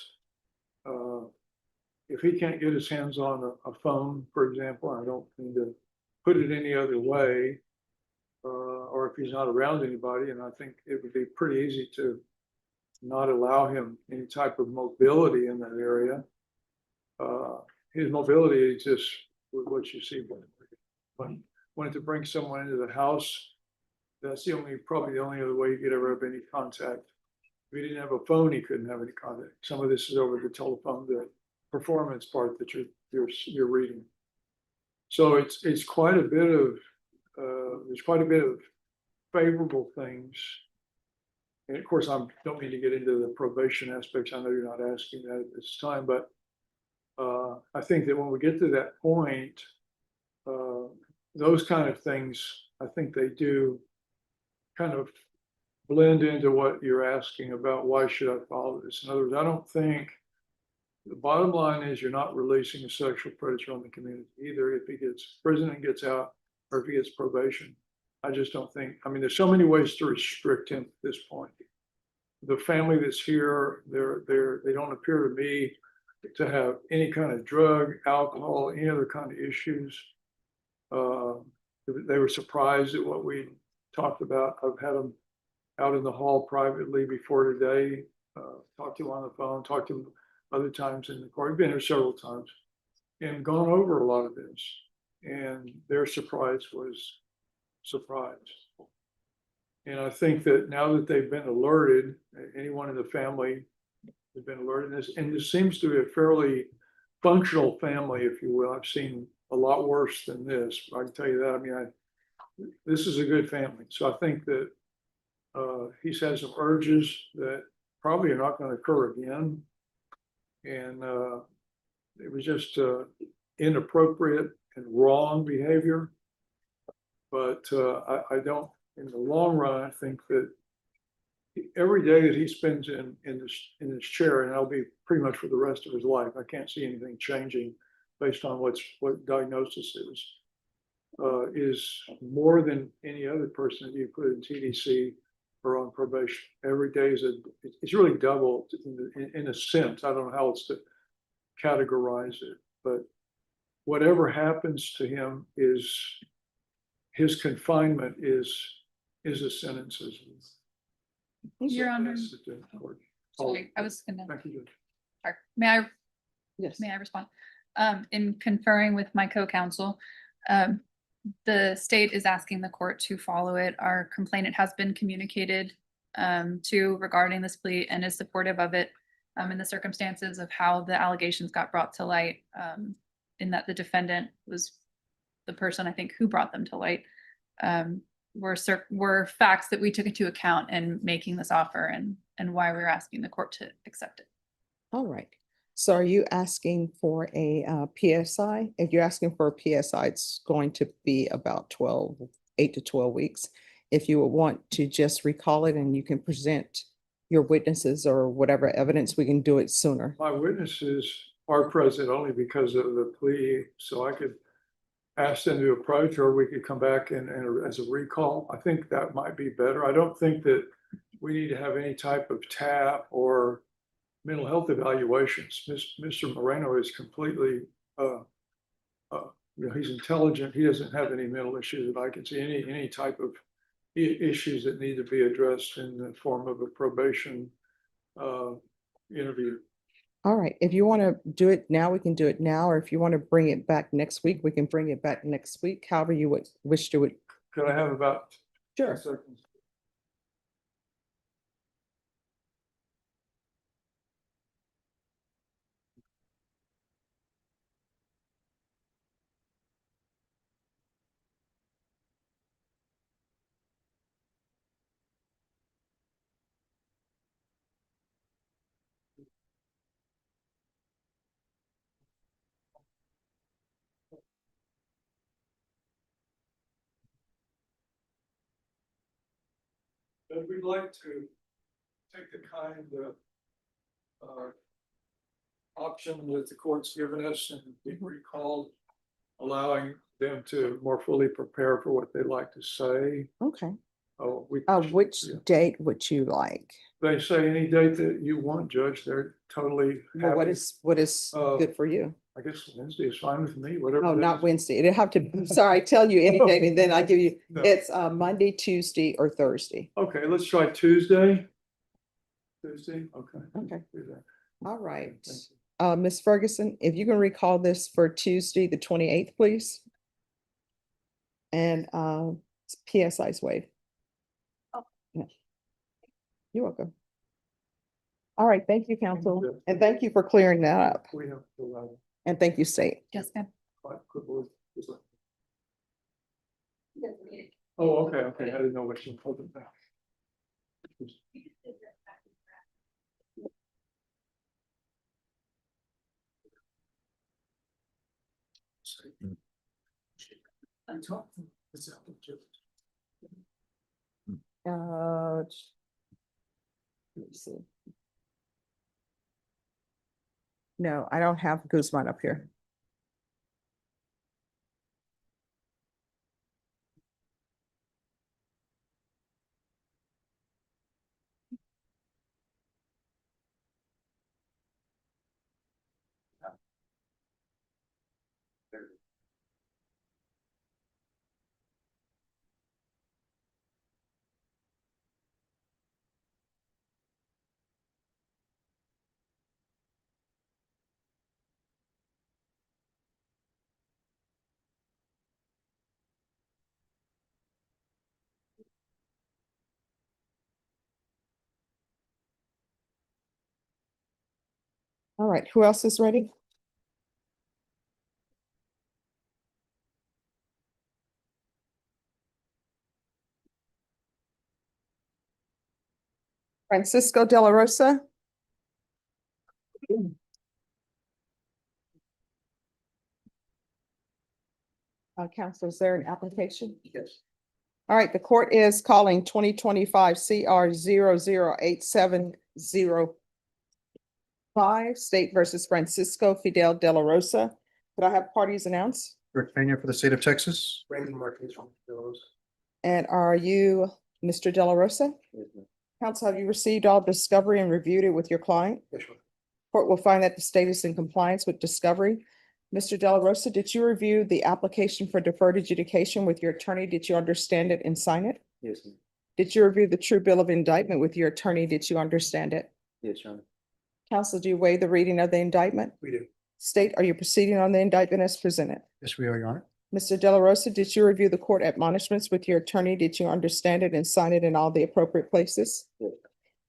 if he can't get his hands on a phone, for example, I don't mean to put it any other way, or if he's not around anybody, and I think it would be pretty easy to not allow him any type of mobility in that area. His mobility exists with what you see. When to bring someone into the house, that's probably the only other way you could ever have any contact. If he didn't have a phone, he couldn't have any contact. Some of this is over the telephone, the performance part that you're reading. So it's quite a bit of there's quite a bit of favorable things. And of course, I don't mean to get into the probation aspects. I know you're not asking that at this time, but I think that when we get to that point, those kind of things, I think they do kind of blend into what you're asking about. Why should I follow this? In other words, I don't think the bottom line is you're not releasing a sexual predator on the community, either if he gets prison and gets out, or if he gets probation. I just don't think, I mean, there's so many ways to restrict him at this point. The family that's here, they don't appear to me to have any kind of drug, alcohol, any other kind of issues. They were surprised at what we talked about. I've had them out in the hall privately before today, talked to him on the phone, talked to him other times in the court. I've been here several times and gone over a lot of this. And their surprise was surprise. And I think that now that they've been alerted, anyone in the family has been alerted this, and this seems to be a fairly functional family, if you will. I've seen a lot worse than this. I can tell you that. I mean, this is a good family. So I think that he's had some urges that probably are not going to occur again. And it was just inappropriate and wrong behavior. But I don't in the long run, I think that every day that he spends in this chair, and that'll be pretty much for the rest of his life, I can't see anything changing based on what diagnosis is more than any other person that you put in TDC or on probation. Every day it's really double in a sense. I don't know how else to categorize it, but whatever happens to him is his confinement is a sentence. Your Honor. Sorry, I was gonna. Sorry. May I respond? In conferring with my co-counsel, the state is asking the court to follow it. Our complainant has been communicated to regarding this plea and is supportive of it in the circumstances of how the allegations got brought to light, in that the defendant was the person, I think, who brought them to light. Were facts that we took into account in making this offer and why we're asking the court to accept it. All right. So are you asking for a PSI? If you're asking for a PSI, it's going to be about 8 to 12 weeks. If you would want to just recall it and you can present your witnesses or whatever evidence, we can do it sooner. My witnesses are present only because of the plea, so I could ask them to approach, or we could come back and as a recall. I think that might be better. I don't think that we need to have any type of TAP or mental health evaluations. Mr. Moreno is completely, he's intelligent. He doesn't have any mental issues that I can see, any type of issues that need to be addressed in the form of a probation interview. All right. If you want to do it now, we can do it now. Or if you want to bring it back next week, we can bring it back next week. However you would wish to it. Could I have about 10 Sure. seconds? But we'd like to take the kind of option that the court's given us and be recalled, allowing them to more fully prepare for what they'd like to say. Okay. Oh, Which date would you like? They say any date that you want, Judge. They're totally Well, happy. what is good for you? I guess Wednesday is fine with me, whatever. Oh, it not is. Wednesday. It'd have to, sorry, I tell you any date and then I give you, No. it's Monday, Tuesday, or Thursday. Okay, let's try Tuesday. Tuesday, okay. Okay. Do that. All right. Thank you. Ms. Ferguson, if you can recall this for Tuesday, the 28th, please. And PSI's waived. Yeah. You're welcome. All right, thank you, counsel. you. And thank you for clearing that up. We have to And thank you, state. Yes, ma'am. Oh, okay. I didn't know what you told about. Let me see. No, I don't have Guzman up here. All right, who else is ready? Francisco de la Rosa. Counsel, is there an application? Yes. All right, the court is calling 2025 CR 008705 State versus Francisco Fidel de la Rosa. Could I have parties announced? Rick Pena for the state of Texas. Brandon Martinez from Delos. And are you Mr. De La Rosa? Yes, ma'am. Counsel, have you received all discovery and reviewed it with your client? Yes, ma'am. Court will find that the state is in compliance with discovery. Mr. De La Rosa, did you review the application for deferred adjudication with your attorney? Did you understand it and sign it? Yes, ma'am. Did you review the true bill of indictment with your attorney? Did you understand it? Yes, Your Honor. Counsel, do you waive the reading of the indictment? We do. State, are you proceeding on the indictment as presented? Yes, we are, Your Honor. Mr. De La Rosa, did you review the court admonishments with your attorney? Did you understand it and sign it in all the appropriate places? Yes.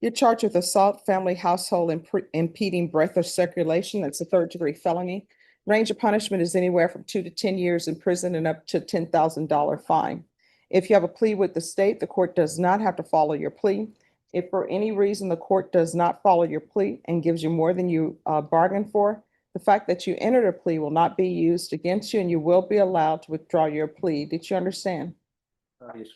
You're charged with assault, family, household, and impeding breath or circulation. That's a third-degree felony. Range of punishment is anywhere from 2 to 10 years in prison and up to $10,000 fine. If you have a plea with the state, the court does not have to follow your plea. If for any reason the court does not follow your plea and gives you more than you bargained for, the fact that you entered a plea will not be used against you and you will be allowed to withdraw your plea. Did you understand? Yes.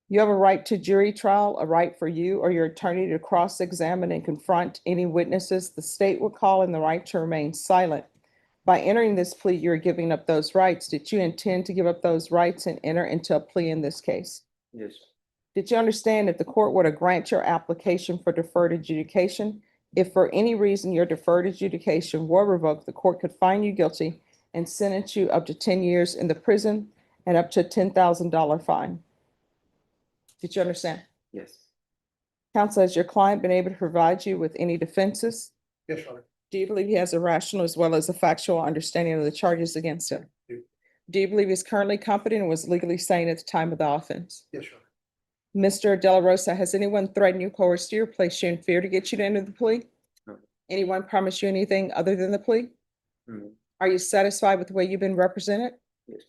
You have a right to jury trial, a right for you or your attorney to cross-examine and confront any witnesses the state will call, and the right to remain silent. By entering this plea, you're giving up those rights. Did you intend to give up those rights and enter into a plea in this case? Yes. Did you understand if the court were to grant your application for deferred adjudication, if for any reason your deferred adjudication were revoked, the court could find you guilty and sentence you up to 10 years in the prison and up to $10,000 fine? Did you understand? Yes. Counsel, has your client been able to provide you with any defenses? Yes, Your Honor. Do you believe he has a rational as well as a factual understanding of the charges against him? Do. Do you believe he's currently competent and was legally sane at the time of the offense? Yes, Your Honor. Mr. De La Rosa, has anyone threatened you, coerced you, or placed you in fear to get you to enter the plea? No. Anyone promised you anything other than the plea? No. Are you satisfied with the way you've been represented? Yes.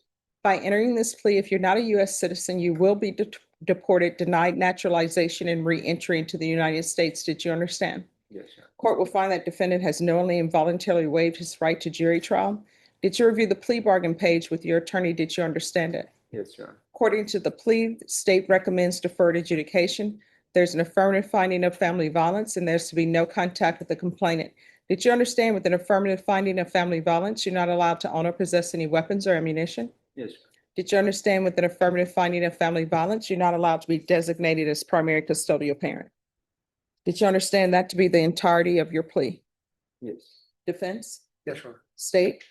By entering this plea, if you're not a U.S. citizen, you will be deported, denied naturalization, and re-entry into the United States. Did you understand? Yes, Your Honor. Court will find that defendant has knowingly and voluntarily waived his right to jury trial. Did you review the plea bargain page with your attorney? Did you understand it? Yes, Your Honor. According to the plea, the state recommends deferred adjudication. There's an affirmative finding of family violence, and there's to be no contact with the complainant. Did you understand with an affirmative finding of family violence, you're not allowed to own or possess any weapons or ammunition? Yes, Your Did you understand with an affirmative finding of family violence, you're not allowed to be designated as primary custodial parent? Did you understand that to be the entirety of your plea? Honor. Yes. Defense, Yes, Your Honor. state?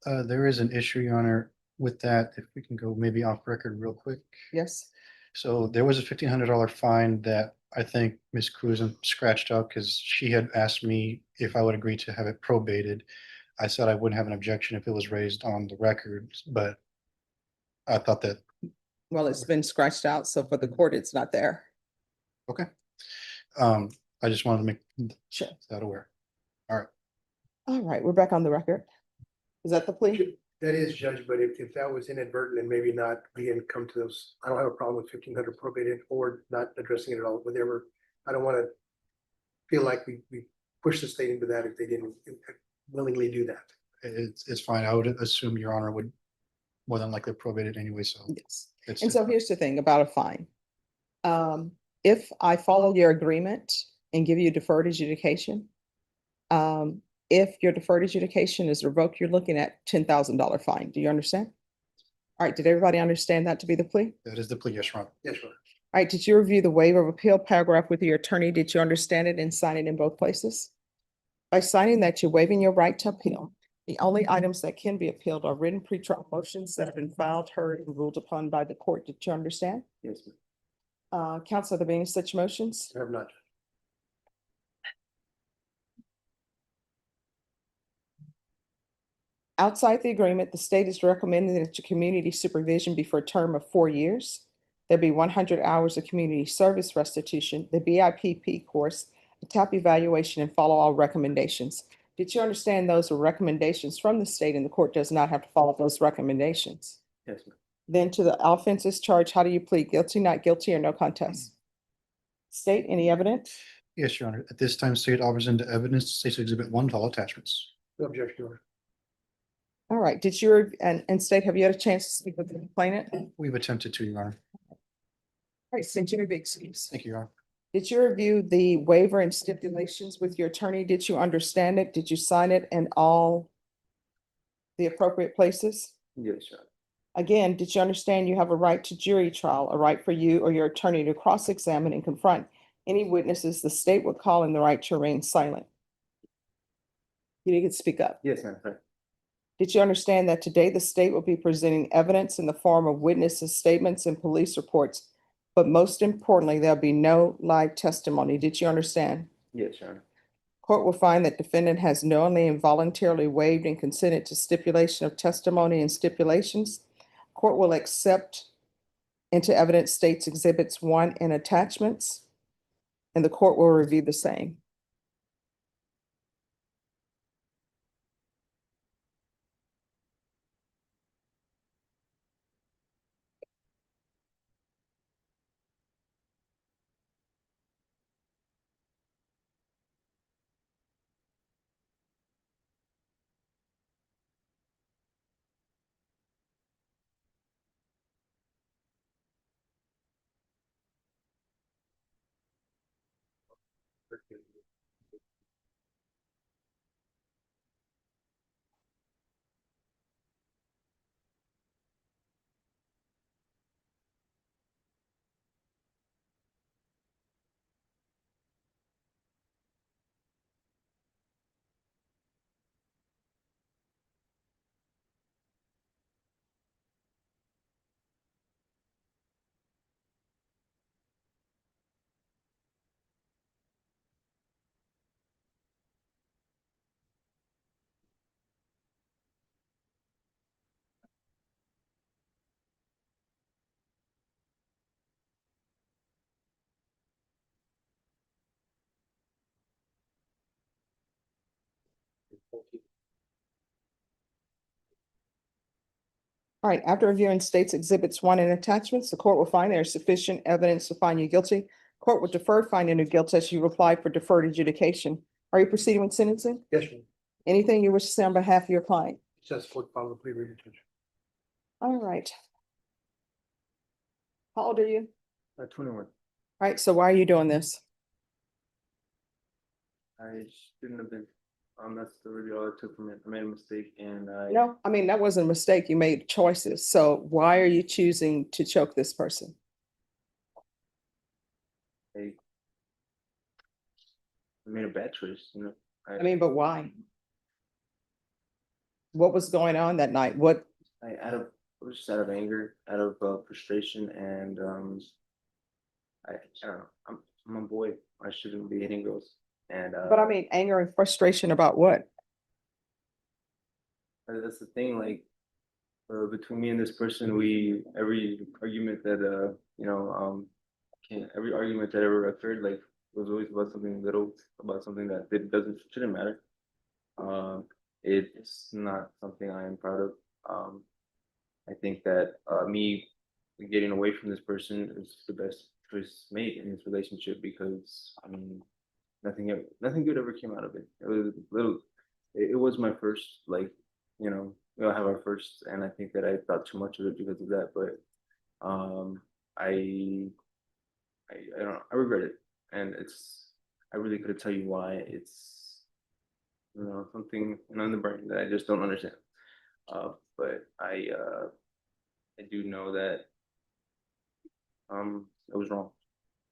There is an issue, Your Honor, with that. If we can go maybe off record real quick. Yes. So there was a $1,500 fine that I think Ms. Cruz scratched out because she had asked me if I would agree to have it probated. I said I wouldn't have an objection if it was raised on the record, but I thought that, Well, it's been scratched out, so for the court, it's not there. okay. I just wanted to make Sure. that aware. All right, we're back on the record. Is that the plea? That is, Judge, but if that was inadvertent and maybe not, we didn't come to those, I don't have a problem with 1,500 probated or not addressing it at all, whatever. I don't want to feel like we pushed the state into that if they didn't willingly do that. It's fine. I would assume Your Honor would more than likely probate it anyway, so. Yes. it's- And so here's the thing about a fine. If I follow your agreement and give you deferred adjudication, if your deferred adjudication is revoked, you're looking at $10,000 fine. Do you understand? All right, did everybody understand that to be the plea? That is the plea, yes, Your Honor. Yes, Your Honor. All right, did you review the waiver of appeal paragraph with your attorney? Did you understand it and sign it in both places? By signing that, you're waiving your right to appeal. The only items that can be appealed are written pretrial motions that have been filed, heard, and ruled upon by the court. Did you understand? Yes, ma'am. Counsel, are there any such motions? I have not. Outside the agreement, the state is recommending that your community supervision be for a term of 4 years. There'll be 100 hours of community service restitution, the BIPP course, a TAP evaluation, and follow all recommendations. Did you understand those were recommendations from the state and the court does not have to follow those recommendations? Yes, ma'am. Then to the offenses charged, how do you plead? Guilty, not guilty, or no contest? State, any evidence? Yes, Your Honor. At this time, state offers into evidence, State's Exhibit 1, to all attachments. No objection, Your Honor. All right, did you, and State, have you had a chance to speak with the complainant? We've attempted to, Your Honor. All right, send you a big excuse. Thank you, Your Honor. Did you review the waiver and stipulations with your attorney? Did you understand it? Did you sign it in all the appropriate places? Yes, Your Honor. Again, did you understand you have a right to jury trial, a right for you or your attorney to cross-examine and confront any witnesses the state would call in the right to remain silent? You need to speak up. Yes, ma'am. Sorry. Did you understand that today the state will be presenting evidence in the form of witnesses' statements and police reports? But most importantly, there'll be no live testimony. Did you understand? Yes, Your Honor. Court will find that defendant has knowingly and voluntarily waived and consented to stipulation of testimony and stipulations. Court will accept into evidence states exhibits 1 and attachments, and the court will review the same. All right, after reviewing states exhibits 1 and attachments, the court will find there is sufficient evidence to find you guilty. Court will defer finding of guilt as you apply for deferred adjudication. Are you proceeding with sentencing? Yes, ma'am. Anything you wish to say on behalf of your client? Just for follow plea retention. All right. How old are you? 21. All right, so why are you doing this? I shouldn't have been. That's really all I took from it. I made a mistake and I. No, I mean, that wasn't a mistake. You made choices. So why are you choosing to choke this person? I made a bad choice, you know. I mean, but why? What was going on that night? What, It was just out of anger, out of frustration, and I don't know. I'm a boy. I shouldn't be hitting girls. And but I mean, anger and frustration about what? that's the thing. Like between me and this person, every argument that every argument that ever occurred, like was always about something little, about something that shouldn't matter. It's not something I am proud of. I think that me getting away from this person is the best choice made in this relationship because I mean nothing good ever came out of it. It was my first, like, we all have our first, and I think that I thought too much of it because of that. But I don't know, I regret it, and I really couldn't tell you why. It's something in the brain that I just don't understand. But I do know that it was wrong,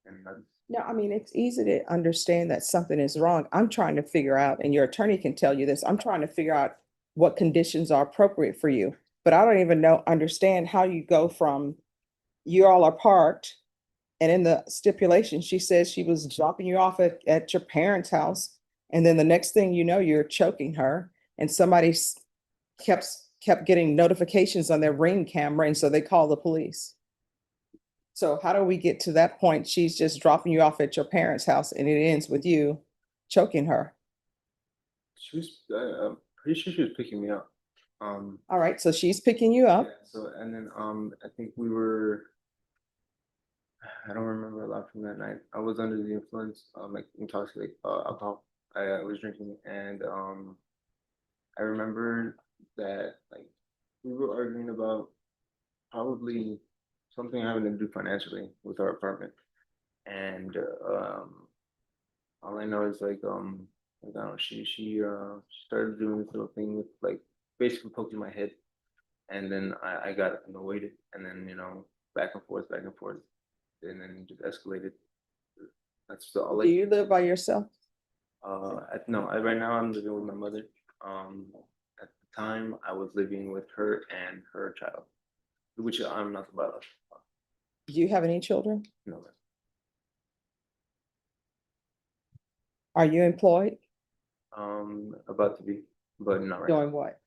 and No, I mean, it's easy to understand that something is wrong. I'm trying to figure out, and your attorney can tell you this, I'm trying to figure out what conditions are appropriate for you. But I don't even understand how you go from you all are parked, and in the stipulation, she says she was dropping you off at your parents' house. And then the next thing you know, you're choking her, and somebody kept getting notifications on their Ring camera, and so they call the police. So how do we get to that point? She's just dropping you off at your parents' house and it ends with you choking her. she was. I'm pretty sure she was picking me up. All right, so she's picking you up. Yeah, so and then I think we were. I don't remember a lot from that night. I was under the influence, like intoxicated alcohol. I was drinking, and I remember that like we were arguing about probably something having to do financially with our apartment. And all I know is like I don't know, she started doing this little thing with like basically poking my head, and then I got annoyed, and then back and forth, and then it just escalated. That's all. Do you live by yourself? No, right now I'm living with my mother. At the time I was living with her and her child, which I'm not about. Do you have any children? No, Are you employed? about to be, but not right now. Doing what?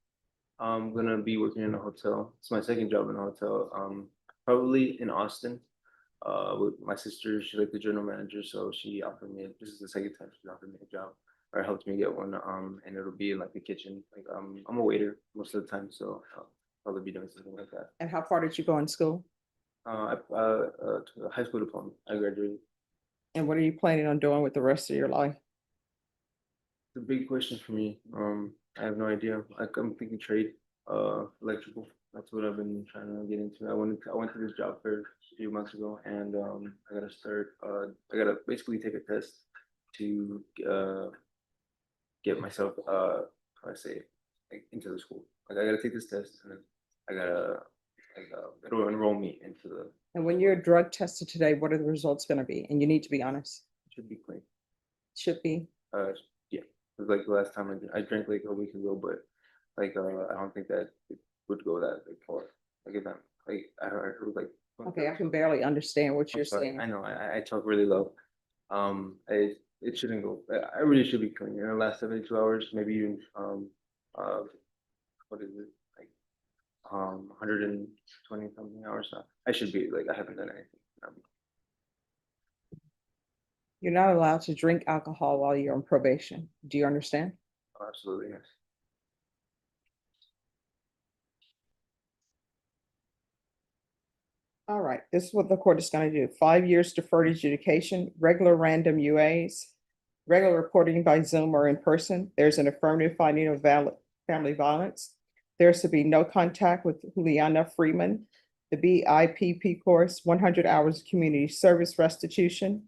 I'm gonna be working in a hotel. It's my second job in a hotel. Probably in Austin. With my sister, she's like the general manager, so she offered me. This is the second time she offered me a job, or helped me get one. And it'll be in like the kitchen. Like I'm a waiter most of the time, so I'll probably be doing something like that. And how far did you go in school? To a high school diploma. I graduated. And what are you planning on doing with the rest of your life? It's a big question for me. I have no idea. Like I'm thinking trade, electrical. That's what I've been trying to get into. I went to this job fair a few months ago, and I gotta start. I gotta basically take a test to get myself. How do I say it? Like into the school. Like I gotta take this test, and then I gotta it'll enroll me into the. And when you're drug tested today, what are the results gonna be? And you need to be honest. Should be clean. Should be. Yeah. It was like the last time I drank like a week ago, but like I don't think that it would go that like far. Like if I'm like I heard it was like. Okay, I can barely understand what I'm you're sorry. saying. I know I talk really low. It shouldn't go. I really should be clean in the last 72 hours, maybe even what is it like 120 something hours now. I should be like I haven't done anything. You're not allowed to drink alcohol while you're on probation. Do you understand? Absolutely yes. All right, this is what the court is going to do. 5 years deferred adjudication, regular random UAs, regular reporting by Zoom or in person. There's an affirmative finding of family violence. There's to be no contact with Juliana Freeman. The BIPP course, 100 hours of community service restitution.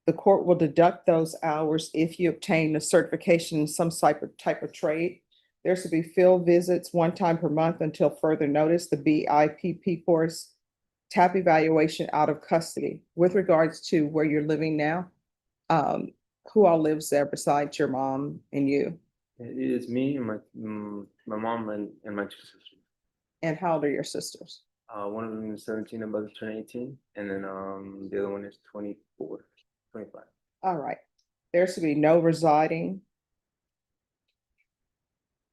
The court will deduct those hours if you obtain a certification in some type of trade. There's to be field visits 1 time per month until further notice. The BIPP course, TAP evaluation out of custody. With regards to where you're living now, who all lives there besides your mom and you? It is me and my mom and my 2 sisters. And how old are your sisters? One of them is 17, about to turn 18, and then the other one is 24, 25. All right. There's to be no residing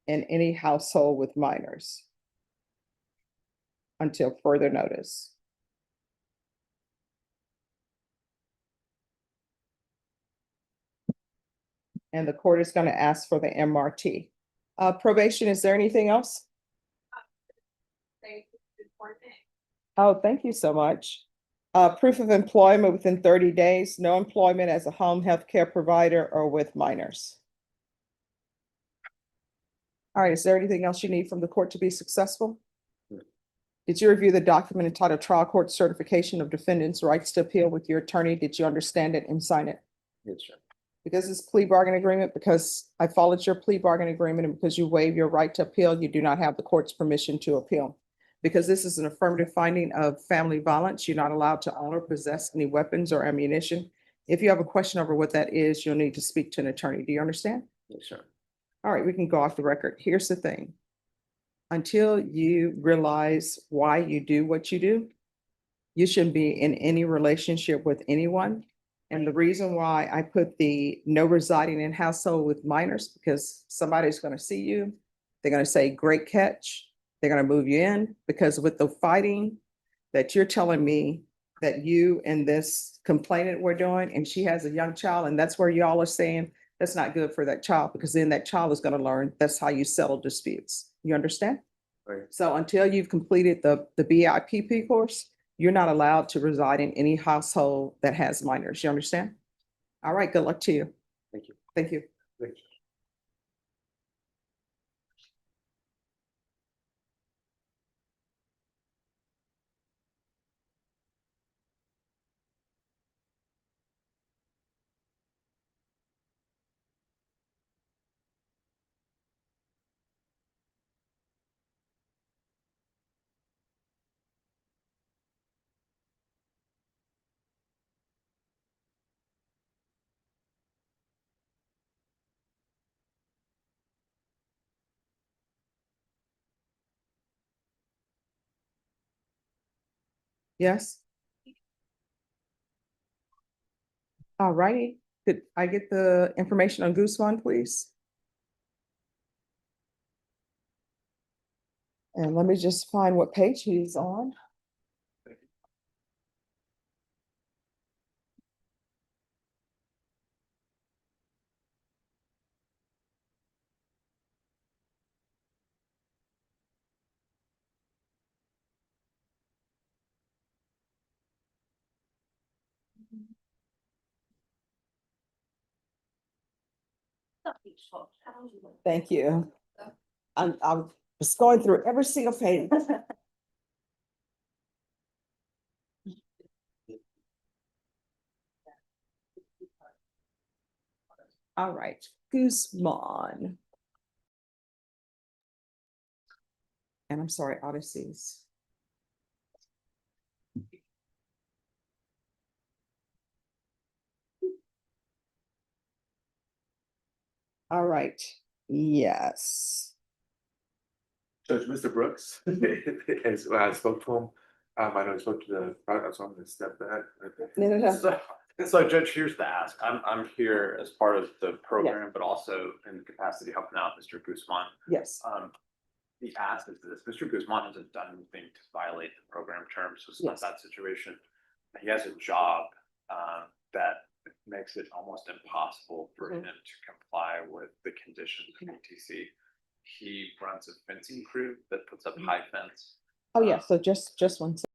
in any household with minors until further notice. And the court is going to ask for the MRT. Probation, is there anything else? Oh, thank you so much. Proof of employment within 30 days, no employment as a home health care provider or with minors. All right, is there anything else you need from the court to be successful? Did you review the document entitled Trial Court Certification of Defendant's Rights to Appeal with your attorney? Did you understand it and sign it? Yes, sir. Because it's plea bargain agreement, because I followed your plea bargain agreement, and because you waive your right to appeal, you do not have the court's permission to appeal. Because this is an affirmative finding of family violence, you're not allowed to own or possess any weapons or ammunition. If you have a question over what that is, you'll need to speak to an attorney. Do you understand? Yes, sir. All right, we can go off the record. Here's the thing. Until you realize why you do what you do, you shouldn't be in any relationship with anyone. And the reason why I put the no residing in household with minors, because somebody's going to see you. They're going to say, great catch. They're going to move you in, because with the fighting that you're telling me that you and this complainant were doing, and she has a young child, and that's where y'all are saying that's not good for that child, because then that child is going to learn that's how you settle disputes. You understand? Right. So until you've completed the BIPP course, you're not allowed to reside in any household that has minors. You understand? All right, good luck to you. Thank you. Thank you. Thank you. Yes? All righty. Could I get the information on Guzman, please? And let me just find what page he's on. Thank you. I was going through every single page. All right, Guzman. And I'm sorry, Odysseys. All right, yes. Judge, Mr. Brooks, as when I spoke to him, I know I spoke to the, I was on the step back. No. So Judge, here's the ask. I'm here as part of the program, but also in the capacity of helping out Mr. Guzman. Yes. The ask is this: Mr. Guzman hasn't done anything to violate the program terms, so it's not Yes. that situation. He has a job that makes it almost impossible for him to comply with the conditions of UTC. He runs a fencing crew that puts up high fence. Oh, yeah, so just one second.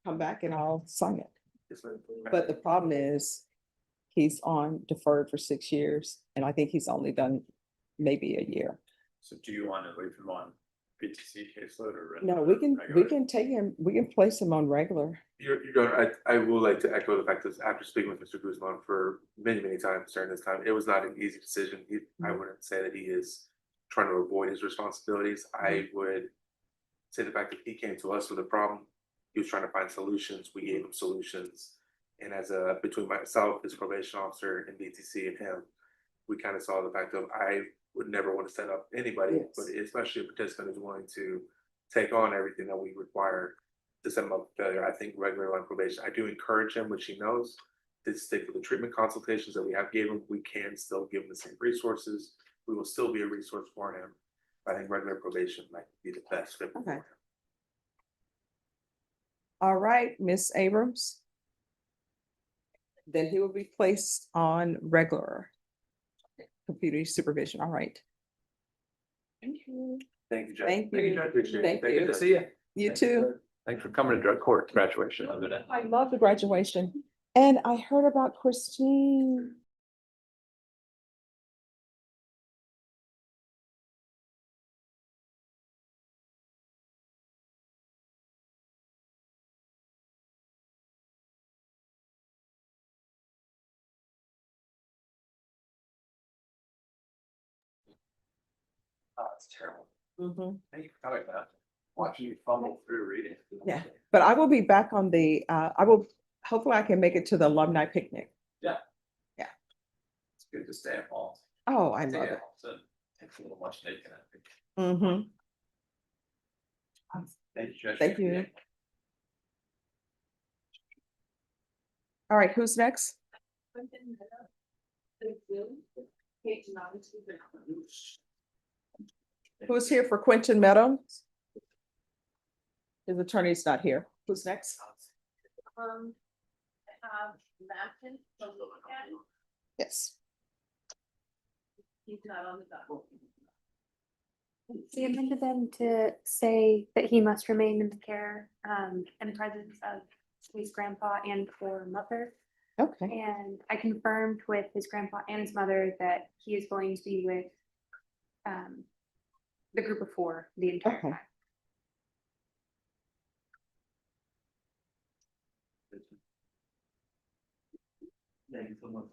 come back and I'll sign it. But the problem is, he's on deferred for 6 years, and I think he's only done maybe a year. So do you want to leave him on BTC caseload or? No, we can take him, we can place him on regular. You're going, I would like to echo the fact that after speaking with Mr. Guzman for many, many times during this time, it was not an easy decision. I wouldn't say that he is trying to avoid his responsibilities. I would say the fact that he came to us with a problem, he was trying to find solutions, we gave him solutions. And as between myself, his probation officer and BTC and him, we kind of saw the fact of, I would never want to set up anybody, but especially a participant who's willing to take on everything that we require to set him up for failure. I think regular line probation, I do encourage him, which he knows, to stick with the treatment consultations that we have gave him. We can still give him the same resources. We will still be a resource for him. I think regular probation might be the best fit for him. All right, Miss Abrams. Then he will be placed on regular computer supervision. All right. Thank you, Judge. Thank Thank you. Judge. Appreciate it. Thank Good you. to see you. You Thank too. Thanks for coming to drug court graduation. I love the graduation. And I heard about Christine. Oh, it's terrible. Mhm. Thank you for coming, man. Watching you fumble through reading. Yeah, but I will be back on the, hopefully I can make it to the alumni picnic. Yeah. Yeah. It's good to stay involved. Oh, I love it. So takes a little much taking, I think. Mm-hmm. Thank you, Judge. Thank you. All right, who's next? Who's here for Quentin Meadow? His attorney's not here. Who's next? Yes. He's not on the docket. We amended them to say that he must remain in the care and presence of his grandpa and or mother. Okay. And I confirmed with his grandpa and his mother that he is going to be with the group of 4 the entire Okay. time. Thank you so much.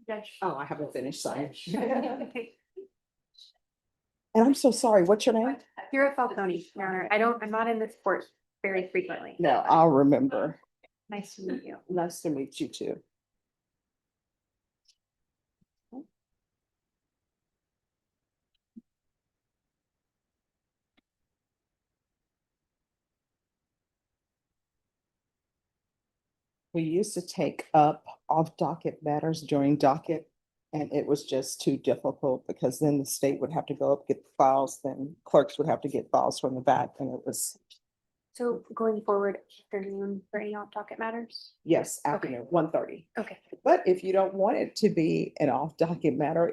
Judge. Oh, I haven't finished signing. And I'm so sorry. What's your name? You're a Falcone, Your Honor. I'm not in this court very frequently. No, I'll remember. Nice to meet you. Nice to meet you too. We used to take up off docket matters during docket, and it was just too difficult because then the state would have to go up, get the files, then clerks would have to get files from the back, and it was, So going forward, afternoon for any off docket matters? yes, afternoon, 1:30. Okay. But if you don't want it to be an off docket matter,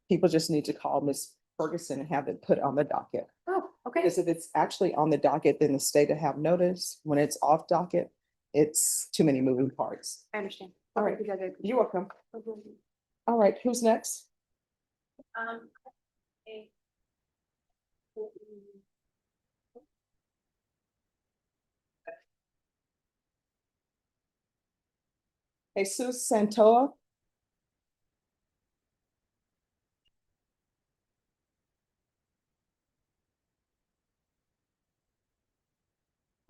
people just need to call Miss Ferguson and have it put on the docket. Oh, okay. Because if it's actually on the docket, then the state will have notice. When it's off docket, it's too many moving parts. I understand. All Okay, right. you guys are- You're welcome. All right, who's next? Jesus Santoa.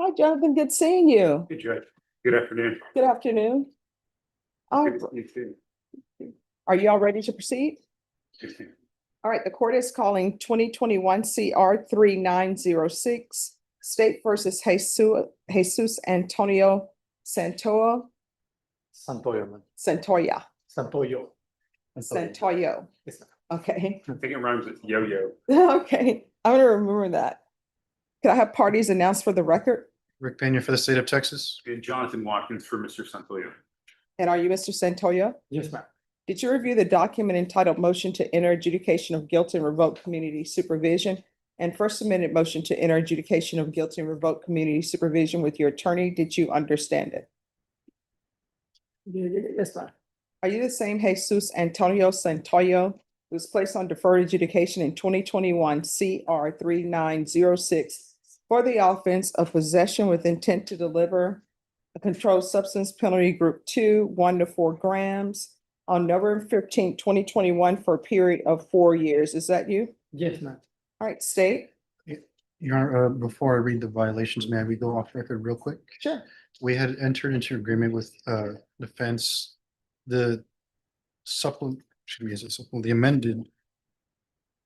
Hi, Jonathan. Good seeing you. Good, Judge. Good afternoon. Good afternoon. All Good to see you. Are you all ready to proceed? Good to see you. All right, the court is calling 2021 CR 3906, State versus Jesus Antonio Santoa. Santoyo, man. Santoya. Santoyo. Santoyo. Okay, I think it rhymes with yo-yo. okay, I'm gonna remember that. Can I have parties announced for the record? Rick Pena for the state of Texas. And Jonathan Watkins for Mr. Santoyo. And are you Mr. Santoyo? Yes, ma'am. Did you review the document entitled Motion to Enter Adjudication of Guilt and Revoke Community Supervision and First Amendment Motion to Enter Adjudication of Guilt and Revoke Community Supervision with your attorney? Did you understand it? Yes, ma'am. Are you the same Jesus Antonio Santoyo who was placed on deferred adjudication in 2021 CR 3906 for the offense of possession with intent to deliver a controlled substance penalty group 2, 1 to 4 grams on November 15th, 2021 for a period of 4 years? Is that you? Yes, ma'am. All right, state. Your Honor, before I read the violations, may we go off record real quick? Sure. We had entered into agreement with defense. The supplement, the amended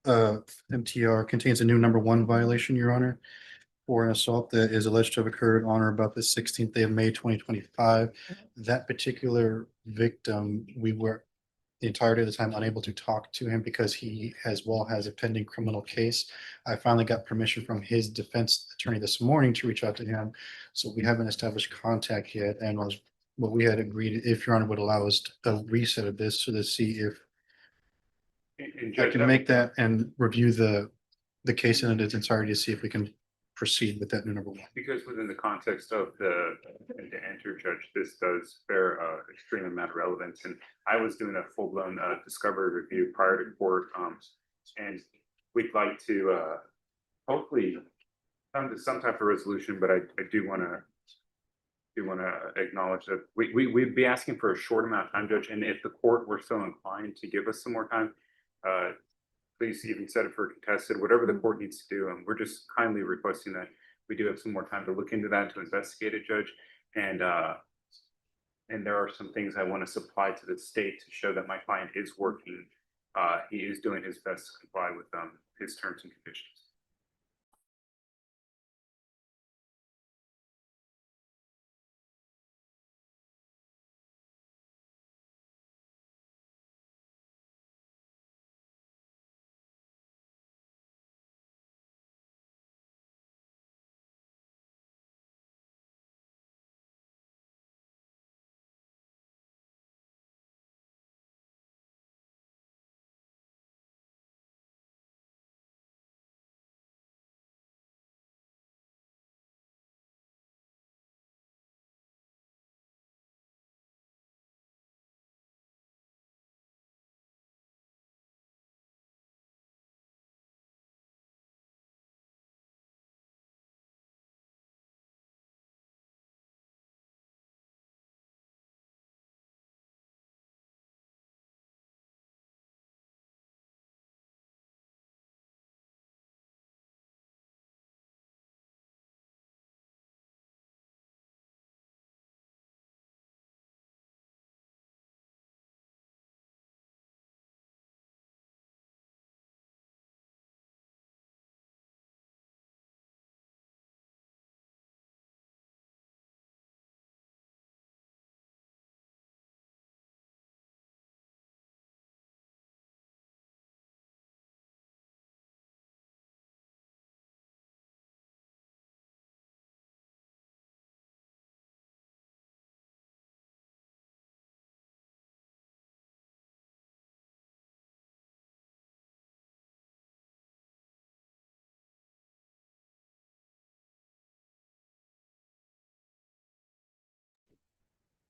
MTR contains a new number 1 violation, Your Honor, for an assault that is alleged to have occurred on or about the 16th day of May 2025. That particular victim, we were the entirety of the time unable to talk to him because he as well has a pending criminal case. I finally got permission from his defense attorney this morning to reach out to him. So we haven't established contact yet, and was what we had agreed, if Your Honor would allow us a reset of this, so to see if And I Judge, can make that and review the case in its entirety to see if we can proceed with that new number 1. because within the context of the enter judge, this does bear extreme amount of relevance. And I was doing a full-blown discovery review prior to court. And we'd like to hopefully come to some type of resolution, but I do want to acknowledge that we'd be asking for a short amount of time, Judge. And if the court were so inclined to give us some more time, please even set it for contested, whatever the court needs to do. And we're just kindly requesting that we do have some more time to look into that, to investigate it, Judge. And there are some things I want to supply to the state to show that my client is working. He is doing his best to comply with his terms and conditions.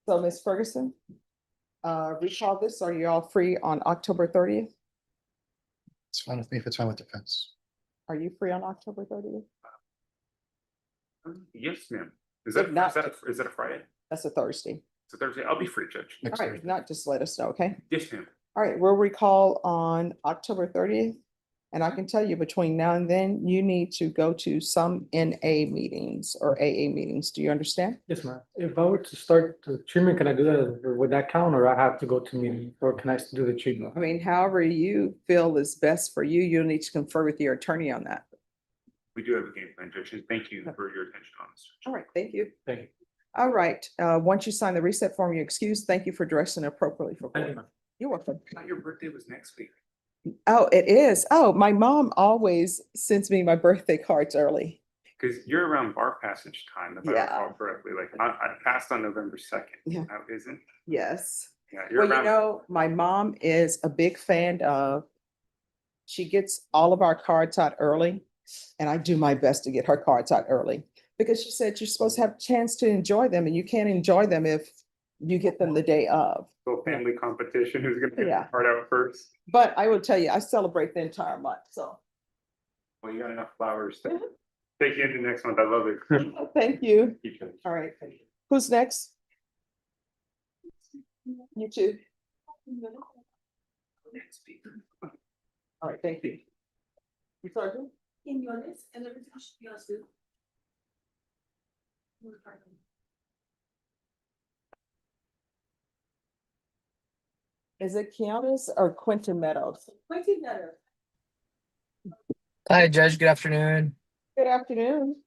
So Ms. Ferguson, recall this, are you all free on October 30th? It's fine with me if it's fine with defense. Are you free on October 30th? Yes, ma'am. If not- Is that a Friday? That's a Thursday. It's a Thursday. I'll be free, Judge. All right, if not, just let us know, okay? Yes, ma'am. All right, we'll recall on October 30th. And I can tell you between now and then, you need to go to some NA meetings or AA meetings. Do you understand? Yes, ma'am. If I were to start the treatment, can I do that? Or would that count, or I have to go to meeting, or can I do the treatment? I mean, however you feel is best for you, you'll need to confer with your attorney on that. We do have a game plan, Judge, and thank you for your attention on this. All right, thank you. Thank you. All right, once you sign the reset form, you excuse. Thank you for dressing appropriately for Thank you, court. ma'am. You're welcome. I thought your birthday was next week. Oh, it is. Oh, my mom always sends me my birthday cards early. Cause you're around bar passage time, if I Yeah. recall correctly, like I passed on November 2nd. Yeah. Isn't? Yes. Yeah, you're Well, you around. know, my mom is a big fan of, she gets all of our cards out early, and I do my best to get her cards out early because she said you're supposed to have a chance to enjoy them, and you can't enjoy them if you get them the day of. Little family competition, who's gonna get Yeah. the card out first? But I will tell you, I celebrate the entire month, so Well, you got enough flowers to take you into next month. I love it. thank you. Keep it. All right. Who's next? You too. All right, thank you. You sorry? Is it Keanis or Quentin Meadows? Quentin Meadows. Hi, Judge. Good afternoon. Good afternoon.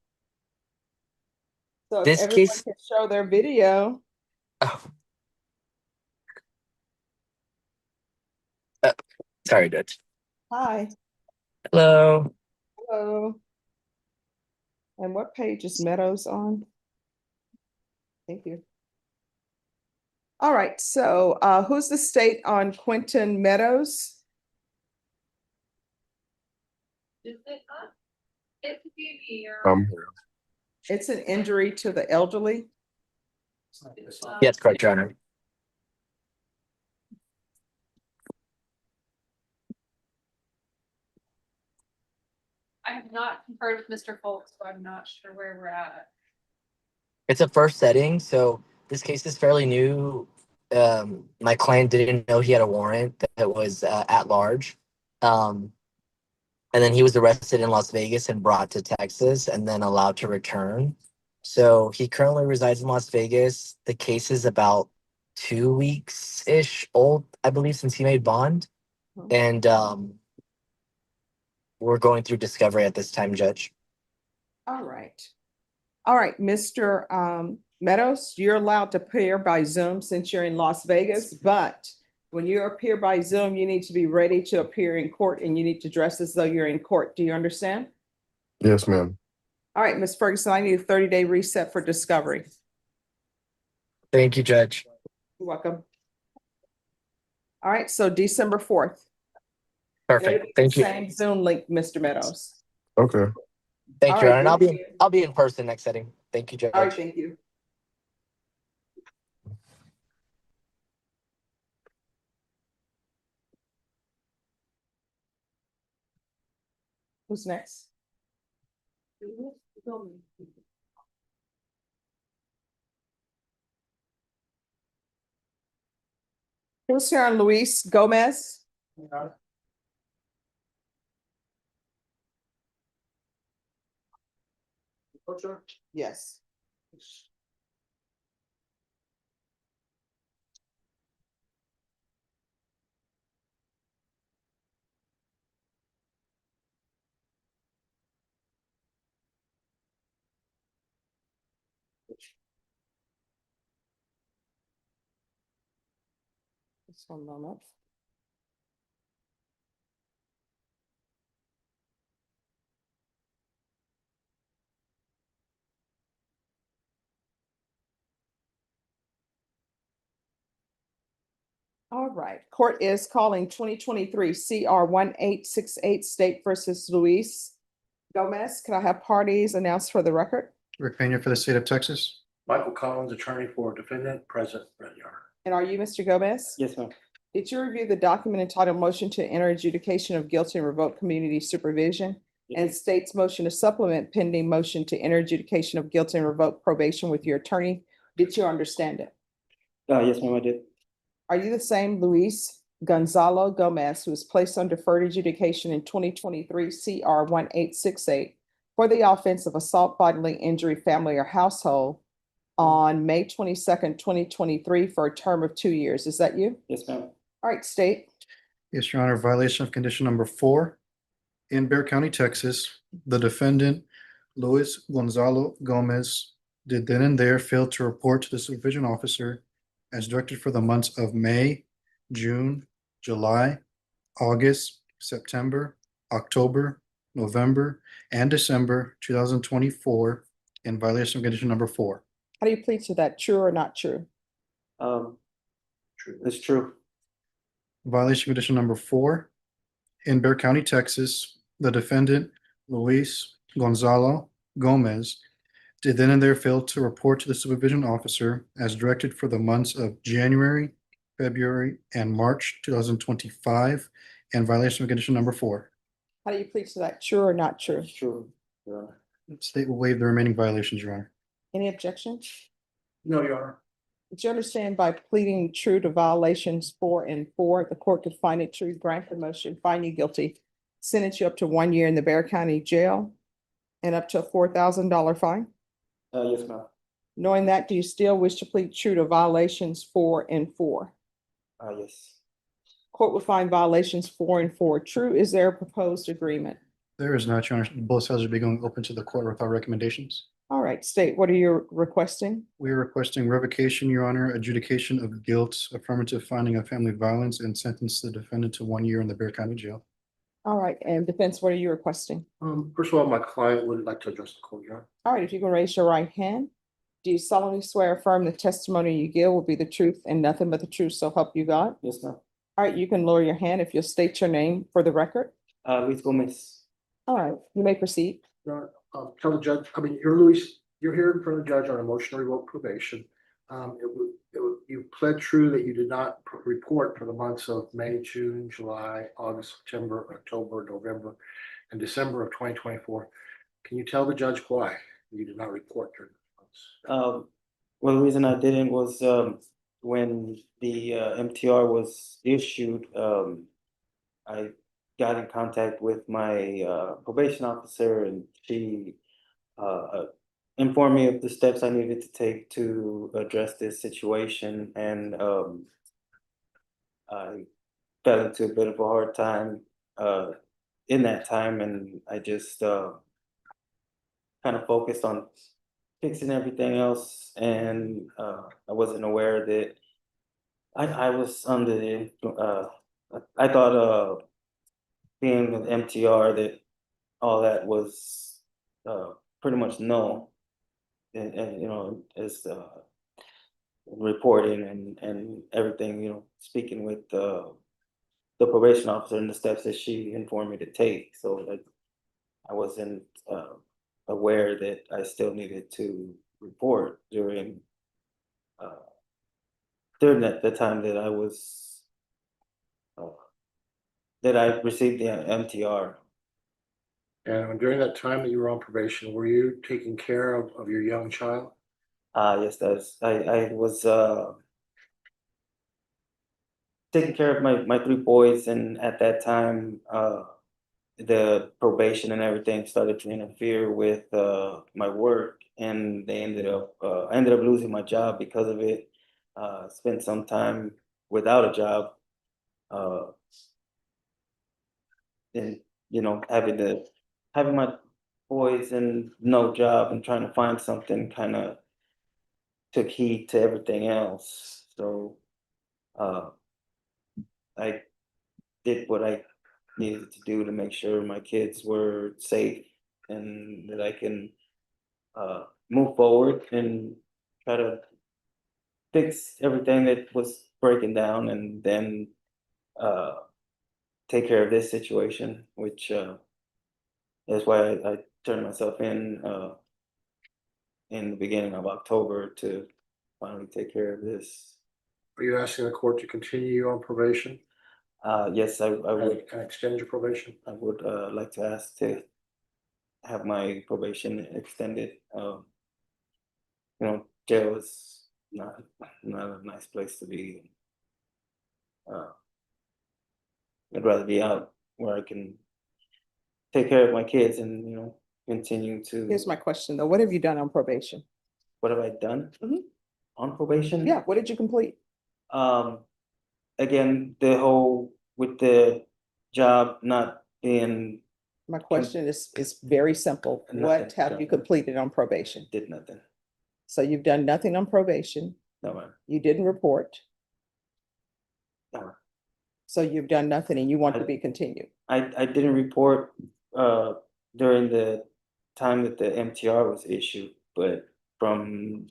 So if This everyone case- can show their video. Oh. Sorry, Judge. Hi. Hello. Hello. And what page is Meadows on? Thank you. All right, so who's the state on Quentin Meadows? It's an injury to the elderly. Yes, correct, Your Honor. I have not conferred with Mr. Foltz, so I'm not sure where we're at. It's a first setting, so this case is fairly new. My client didn't know he had a warrant that was at large. And then he was arrested in Las Vegas and brought to Texas and then allowed to return. So he currently resides in Las Vegas. The case is about 2 weeks-ish old, I believe, since he made bond. And we're going through discovery at this time, Judge. All right. All right, Mr. Meadows, you're allowed to appear by Zoom since you're in Las Vegas, but when you appear by Zoom, you need to be ready to appear in court and you need to dress as though you're in court. Do you understand? Yes, ma'am. All right, Ms. Ferguson, I need a 30-day reset for discovery. Thank you, Judge. You're welcome. All right, so December 4th. Perfect. Thank you. Same Zoom link, Mr. Meadows. Okay. Thank All you, Your right, Honor. And thank you. I'll be in person next setting. Thank you, Judge. All right, thank you. Who's next? Who's here on Luis Gomez? Yes. Just one moment. All right, court is calling 2023 CR 1868 State versus Luis Gomez. Can I have parties announced for the record? Rick Pena for the state of Texas. Michael Collins, attorney for defendant, present, Brett Yard. And are you Mr. Gomez? Yes, ma'am. Did you review the document entitled Motion to Enter Adjudication of Guilty and Revoke Community Supervision? And state's motion to supplement pending motion to enter adjudication of guilty and revoke probation with your attorney? Did you understand it? Yes, ma'am, I did. Are you the same Luis Gonzalo Gomez who was placed on deferred adjudication in 2023 CR 1868 for the offense of assault, bodily injury, family or household on May 22nd, 2023 for a term of 2 years? Is that you? Yes, ma'am. All right, state. Yes, Your Honor, violation of condition number 4. In Bexar County, Texas, the defendant, Luis Gonzalo Gomez, did then and there fail to report to the supervision officer as directed for the months of May, June, July, August, September, October, November, and December 2024 in violation of condition number 4. How do you plead to that? True or not true? It's true. Violation condition number 4. In Bexar County, Texas, the defendant, Luis Gonzalo Gomez, did then and there fail to report to the supervision officer as directed for the months of January, February, and March 2025 in violation of condition number 4. How do you plead to that? True or not true? It's true. Your Honor. State will waive the remaining violations, Your Honor. Any objections? No, Your Honor. Did you understand by pleading true to violations 4 and 4, the court could find it true, grant the motion, find you guilty, sentence you up to 1 year in the Bexar County Jail and up to a $4,000 fine? Yes, ma'am. Knowing that, do you still wish to plead true to violations 4 and 4? Yes. Court will find violations 4 and 4 true. Is there a proposed agreement? There is not, Your Honor. Both sides will be going open to the court with our recommendations. All right, state, what are you requesting? We are requesting revocation, Your Honor, adjudication of guilt, affirmative finding of family violence, and sentence the defendant to 1 year in the Bexar County Jail. All right, and defense, what are you requesting? First of all, my client would like to address the court, Your Honor. All right, if you can raise your right hand. Do you solemnly swear affirm the testimony you give will be the truth and nothing but the truth, so help you God? Yes, ma'am. All right, you can lower your hand if you'll state your name for the record. Luis Gomez. All right, you may proceed. Your Honor, tell the judge, you're Luis, you're here in front of the judge on a motion to revoke probation. You pled true that you did not report for the months of May, June, July, August, September, October, November, and December of 2024. Can you tell the judge why you did not report during those months? Well, the reason I didn't was when the MTR was issued, I got in contact with my probation officer, and she informed me of the steps I needed to take to address this situation, and I fell into a bit of a hard time in that time, and I just kind of focused on fixing everything else, and I wasn't aware that I was under the I thought being with MTR that all that was pretty much no, and you know, as reporting and everything, you know, speaking with the probation officer and the steps that she informed me to take, so like I wasn't aware that I still needed to report during the time that I was that I received the MTR. And during that time that you were on probation, were you taking care of your young child? Yes, I was taking care of my 3 boys, and at that time the probation and everything started to interfere with my work, and they I ended up losing my job because of it. Spent some time without a job, and you know, having my boys and no job and trying to find something kind of took heed to everything else. So I did what I needed to do to make sure my kids were safe and that I can move forward and try to fix everything that was breaking down, and then take care of this situation, which is why I turned myself in the beginning of October to finally take care of this. Are you asking the court to continue you on probation? Yes, I would. And extend your probation? I would like to ask to have my probation extended. You know, jail is not a nice place to be. I'd rather be out where I can take care of my kids and, you know, continue to. Here's my question though. What have you done on probation? What have I done Mhm. on probation? Yeah, what did you complete? Again, the whole with the job not being. My question is very simple. What have you completed on probation? Did nothing. So you've done nothing on probation. No, ma'am. You didn't report. So you've done nothing and you want to be continued. I didn't report during the time that the MTR was issued, but from,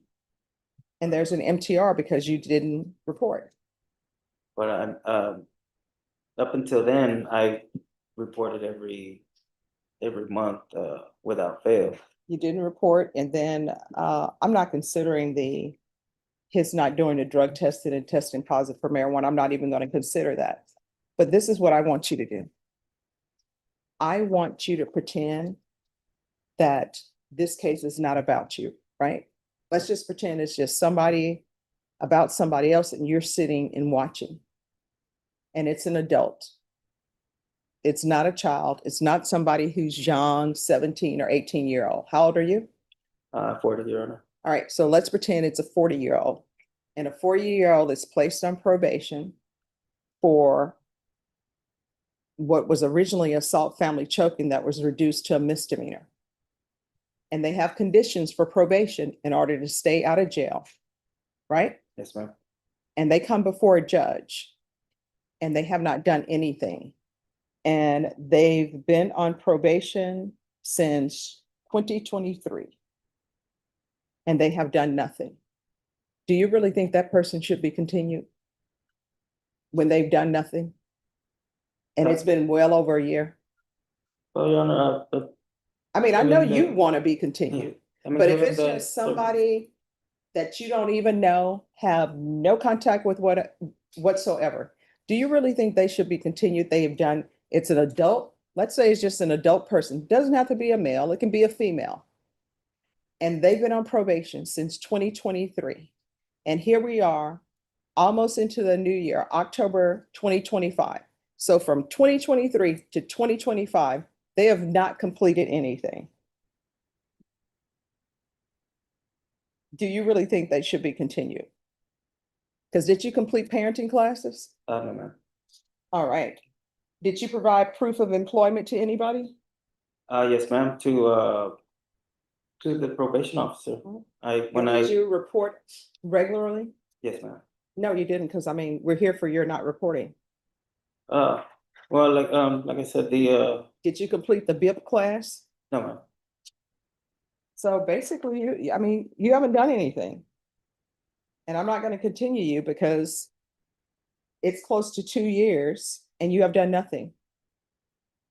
And there's an MTR because you didn't report. but up until then, I reported every month without fail. You didn't report, and then I'm not considering his not doing the drug testing and testing positive for marijuana. I'm not even going to consider that. But this is what I want you to do. I want you to pretend that this case is not about you, right? Let's just pretend it's just about somebody else and you're sitting and watching. And it's an adult. It's not a child. It's not somebody who's young, 17 or 18-year-old. How old are you? 40, Your Honor. All right, so let's pretend it's a 40-year-old. And a 40-year-old is placed on probation for what was originally assault, family choking that was reduced to a misdemeanor. And they have conditions for probation in order to stay out of jail, right? Yes, ma'am. And they come before a judge and they have not done anything. And they've been on probation since 2023. And they have done nothing. Do you really think that person should be continued when they've done nothing? And it's been well over a year. Well, Your Honor, I mean, I know given you the- want to be continued, I mean, but if given it's the just somebody that you don't even know, have no contact with whatsoever, do you really think they should be continued? They have done, it's an adult, let's say it's just an adult person, doesn't have to be a male, it can be a female. And they've been on probation since 2023. And here we are, almost into the new year, October 2025. So from 2023 to 2025, they have not completed anything. Do you really think they should be continued? Because did you complete parenting classes? No, ma'am. All right. Did you provide proof of employment to anybody? Yes, ma'am, to the probation officer. Did you report regularly? Yes, ma'am. No, you didn't, because I mean, we're here for your not reporting. Well, like I said, Did you complete the BIP class? no, ma'am. So basically, I mean, you haven't done anything. And I'm not going to continue you because it's close to 2 years and you have done nothing.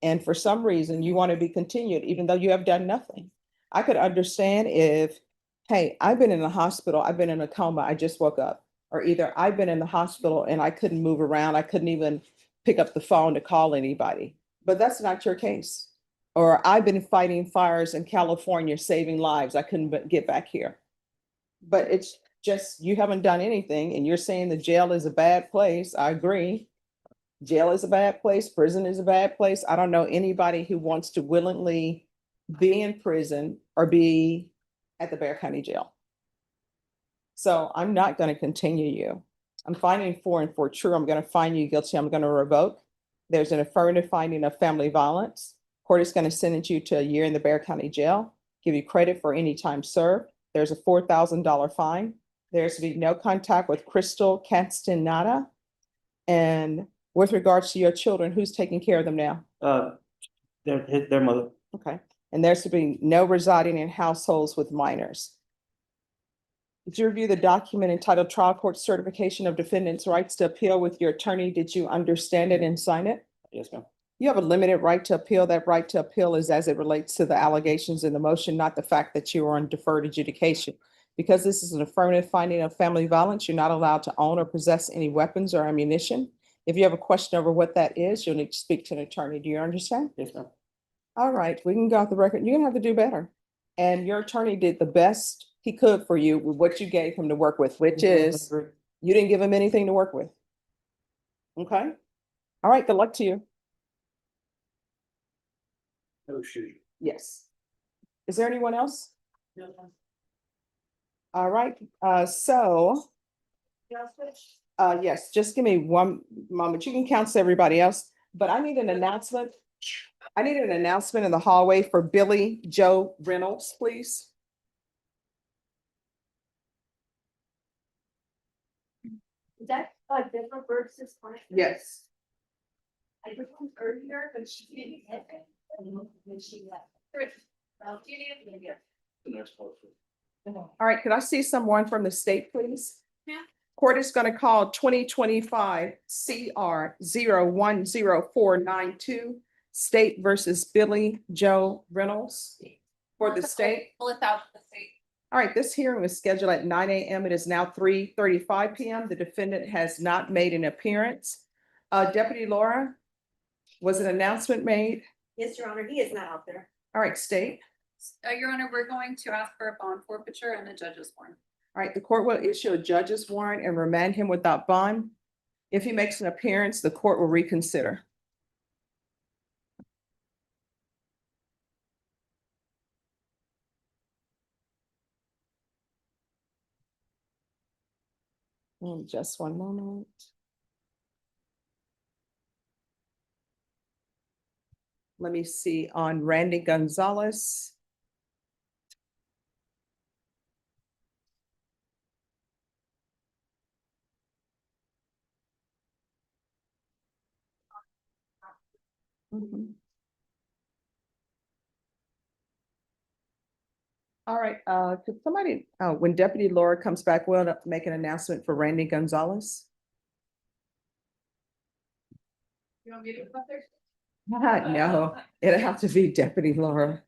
And for some reason, you want to be continued, even though you have done nothing. I could understand if, hey, I've been in the hospital, I've been in a coma, I just woke up. Or either I've been in the hospital and I couldn't move around, I couldn't even pick up the phone to call anybody. But that's not your case. Or I've been fighting fires in California, saving lives, I couldn't get back here. But it's just, you haven't done anything and you're saying the jail is a bad place. I agree. Jail is a bad place, prison is a bad place. I don't know anybody who wants to willingly be in prison or be at the Bexar County Jail. So I'm not going to continue you. I'm finding 4 and 4 true. I'm going to find you guilty. I'm going to revoke. There's an affirmative finding of family violence. Court is going to sentence you to a year in the Bexar County Jail, give you credit for any time served. There's a $4,000 fine. There's to be no contact with Crystal Castaneda. And with regards to your children, who's taking care of them now? Their mother. Okay. And there's to be no residing in households with minors. Did you review the document entitled Trial Court Certification of Defendant's Rights to Appeal with your attorney? Did you understand it and sign it? Yes, ma'am. You have a limited right to appeal. That right to appeal is as it relates to the allegations in the motion, not the fact that you are on deferred adjudication. Because this is an affirmative finding of family violence, you're not allowed to own or possess any weapons or ammunition. If you have a question over what that is, you'll need to speak to an attorney. Do you understand? Yes, ma'am. All right, we can go off the record. You're gonna have to do better. And your attorney did the best he could for you with what you gave him to work with, which is you didn't give him anything to work with. Okay? All right, good luck to you. No shooting. Yes. Is there anyone else? No. All right, yes, just give me one moment. You can counsel everybody else, but I need an announcement. I need an announcement in the hallway for Billy Joe Reynolds, please. Is that Deborah Burks' client. Yes. I was earlier, but she didn't get it. And then she left. You didn't get it. The next motion. All right, could I see someone from the state, please? Yeah. Court is going to call 2025 CR 010492, State versus Billy Joe Reynolds for the state. Without the state. All right, this hearing was scheduled at 9 a.m. It is now 3:35 p.m. The defendant has not made an appearance. Deputy Laura, was an announcement made? Yes, Your Honor, he is not out there. All right, state. Your Honor, we're going to ask for a bond forfeiture and a judge's warrant. All right, the court will issue a judge's warrant and remand him without bond. If he makes an appearance, the court will reconsider. Just one moment. Let me see on Randy Gonzalez. All right, could somebody, when Deputy Laura comes back, we'll make an announcement for Randy Gonzalez. You want me to go up there? No, it'll have to be Deputy Laura.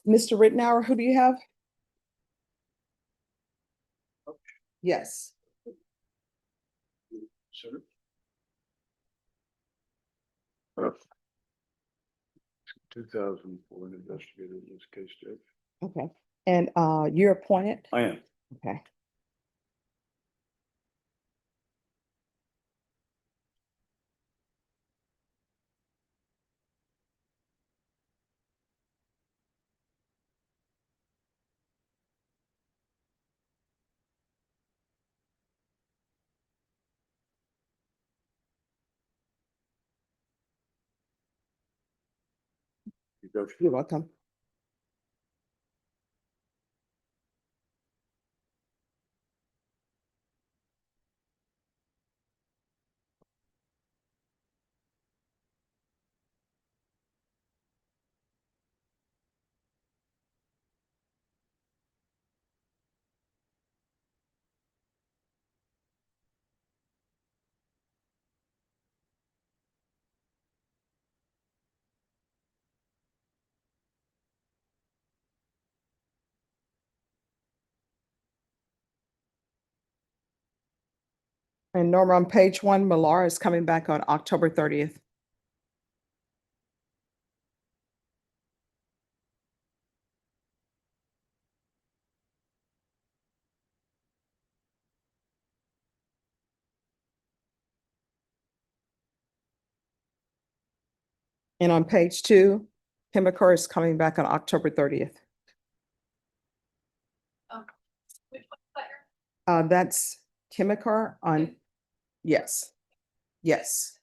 Mr. Rittenhour, who do you have? Yes. Sir. 2004 investigator in this case, Judge. Okay, and you're appointed? I am. Okay. You're welcome. And Norma, on page 1, Malara is coming back on October 30th. And on page 2, Himmaker is coming back on October 30th. Which one's that? That's Himmaker on, yes, yes.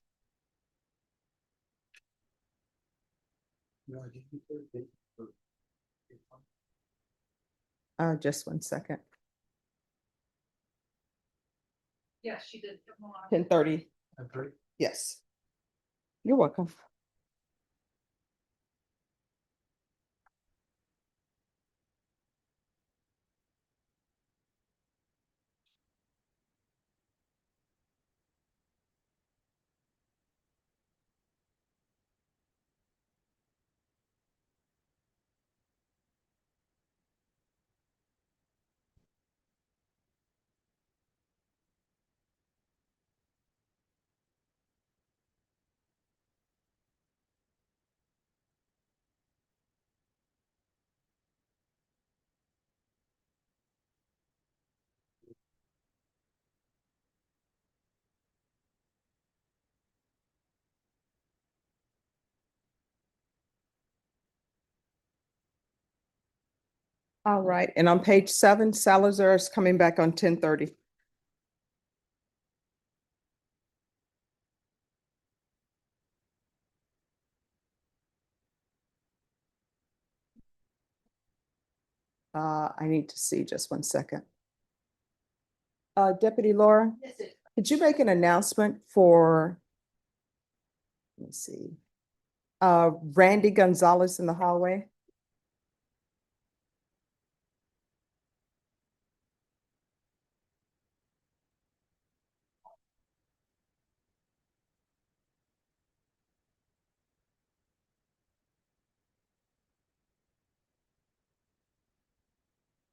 Just one second. Yes, she did. 10:30. Yes. You're welcome. All right, and on page 7, Salazar is coming back on 10:30. I need to see just 1 second. Deputy Laura, could you make an announcement for, let me see, Randy Gonzalez in the hallway?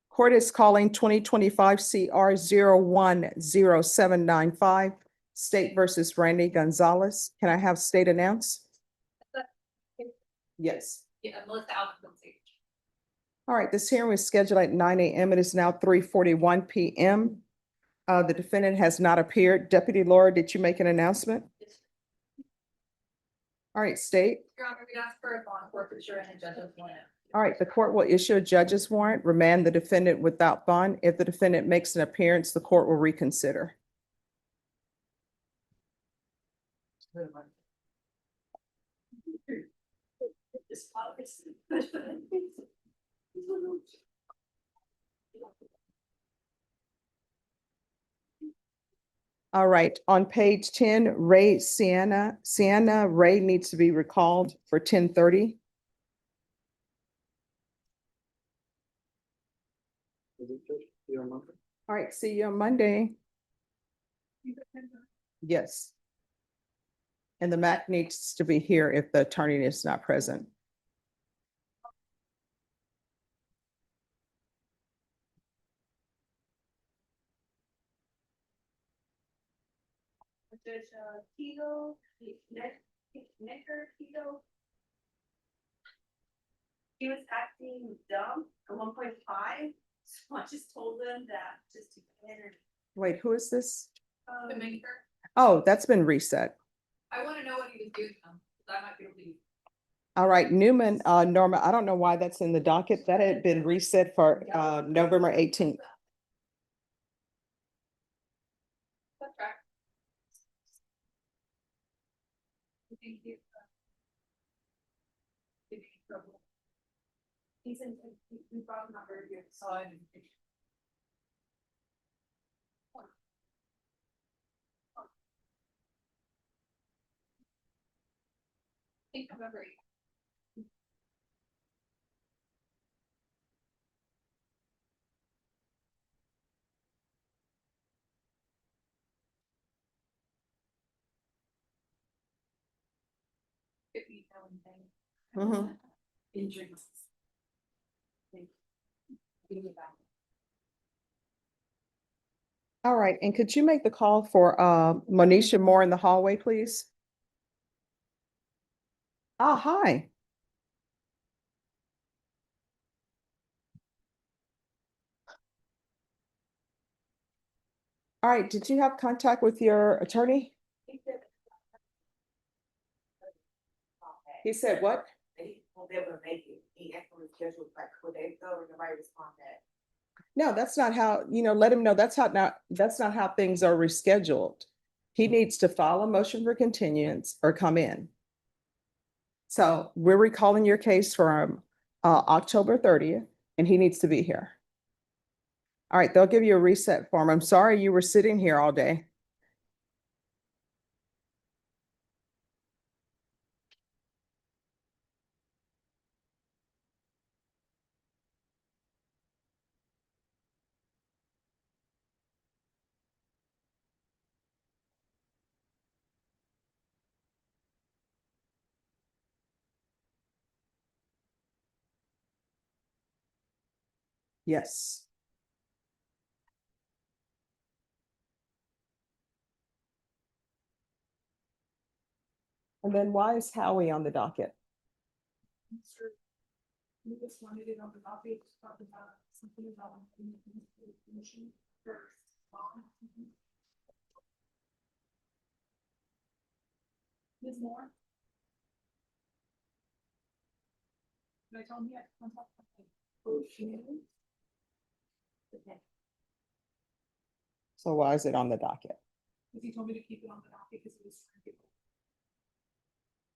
Court is calling 2025 CR 010795, State versus Randy Gonzalez. Can I have state announce? Yes. Yeah, Melissa Alvin's. All right, this hearing was scheduled at 9 a.m. It is now 3:41 p.m. The defendant has not appeared. Deputy Laura, did you make an announcement? All right, state. Your Honor, we asked for a bond forfeiture and a judge's warrant. All right, the court will issue a judge's warrant, remand the defendant without bond. If the defendant makes an appearance, the court will reconsider. All right, on page 10, Sienna Ray needs to be recalled for 10:30. All right, see you on Monday. Yes. And the MAC needs to be here if the attorney is not present. Judge Tito, Tito. He was acting dumb at 1.5, so I just told him that just to come in and. Wait, who is this? The maker. Oh, that's been reset. I want to know what he was doing, because I might be able to. All right, Newman, Norma, I don't know why that's in the docket. That had been reset for November 18th. That's right. Thank you. He's in, we brought him up very good, so I. Think of every. If you know anything. Mhm. Injuries. All right, and could you make the call for Monisha Moore in the hallway, please? Ah, hi. All right, did you have contact with your attorney? He said what? They won't be able to make it. He actually scheduled like 2 days ago and nobody responded. No, that's not how, let him know that's not how things are rescheduled. He needs to file a motion for continuance or come in. So we're recalling your case from October 30th, and he needs to be here. All right, they'll give you a reset form. I'm sorry you were sitting here all day. Yes. And then why is Howie on the docket? We just wanted it on the topic, to talk about something about the commission first. Ms. Moore? Can I tell him yet? Oh, she is? So why is it on the docket? Because he told me to keep it on the docket because it was.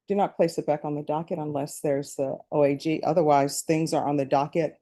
Do not place it back on the docket unless there's the OAG. Otherwise, things are on the docket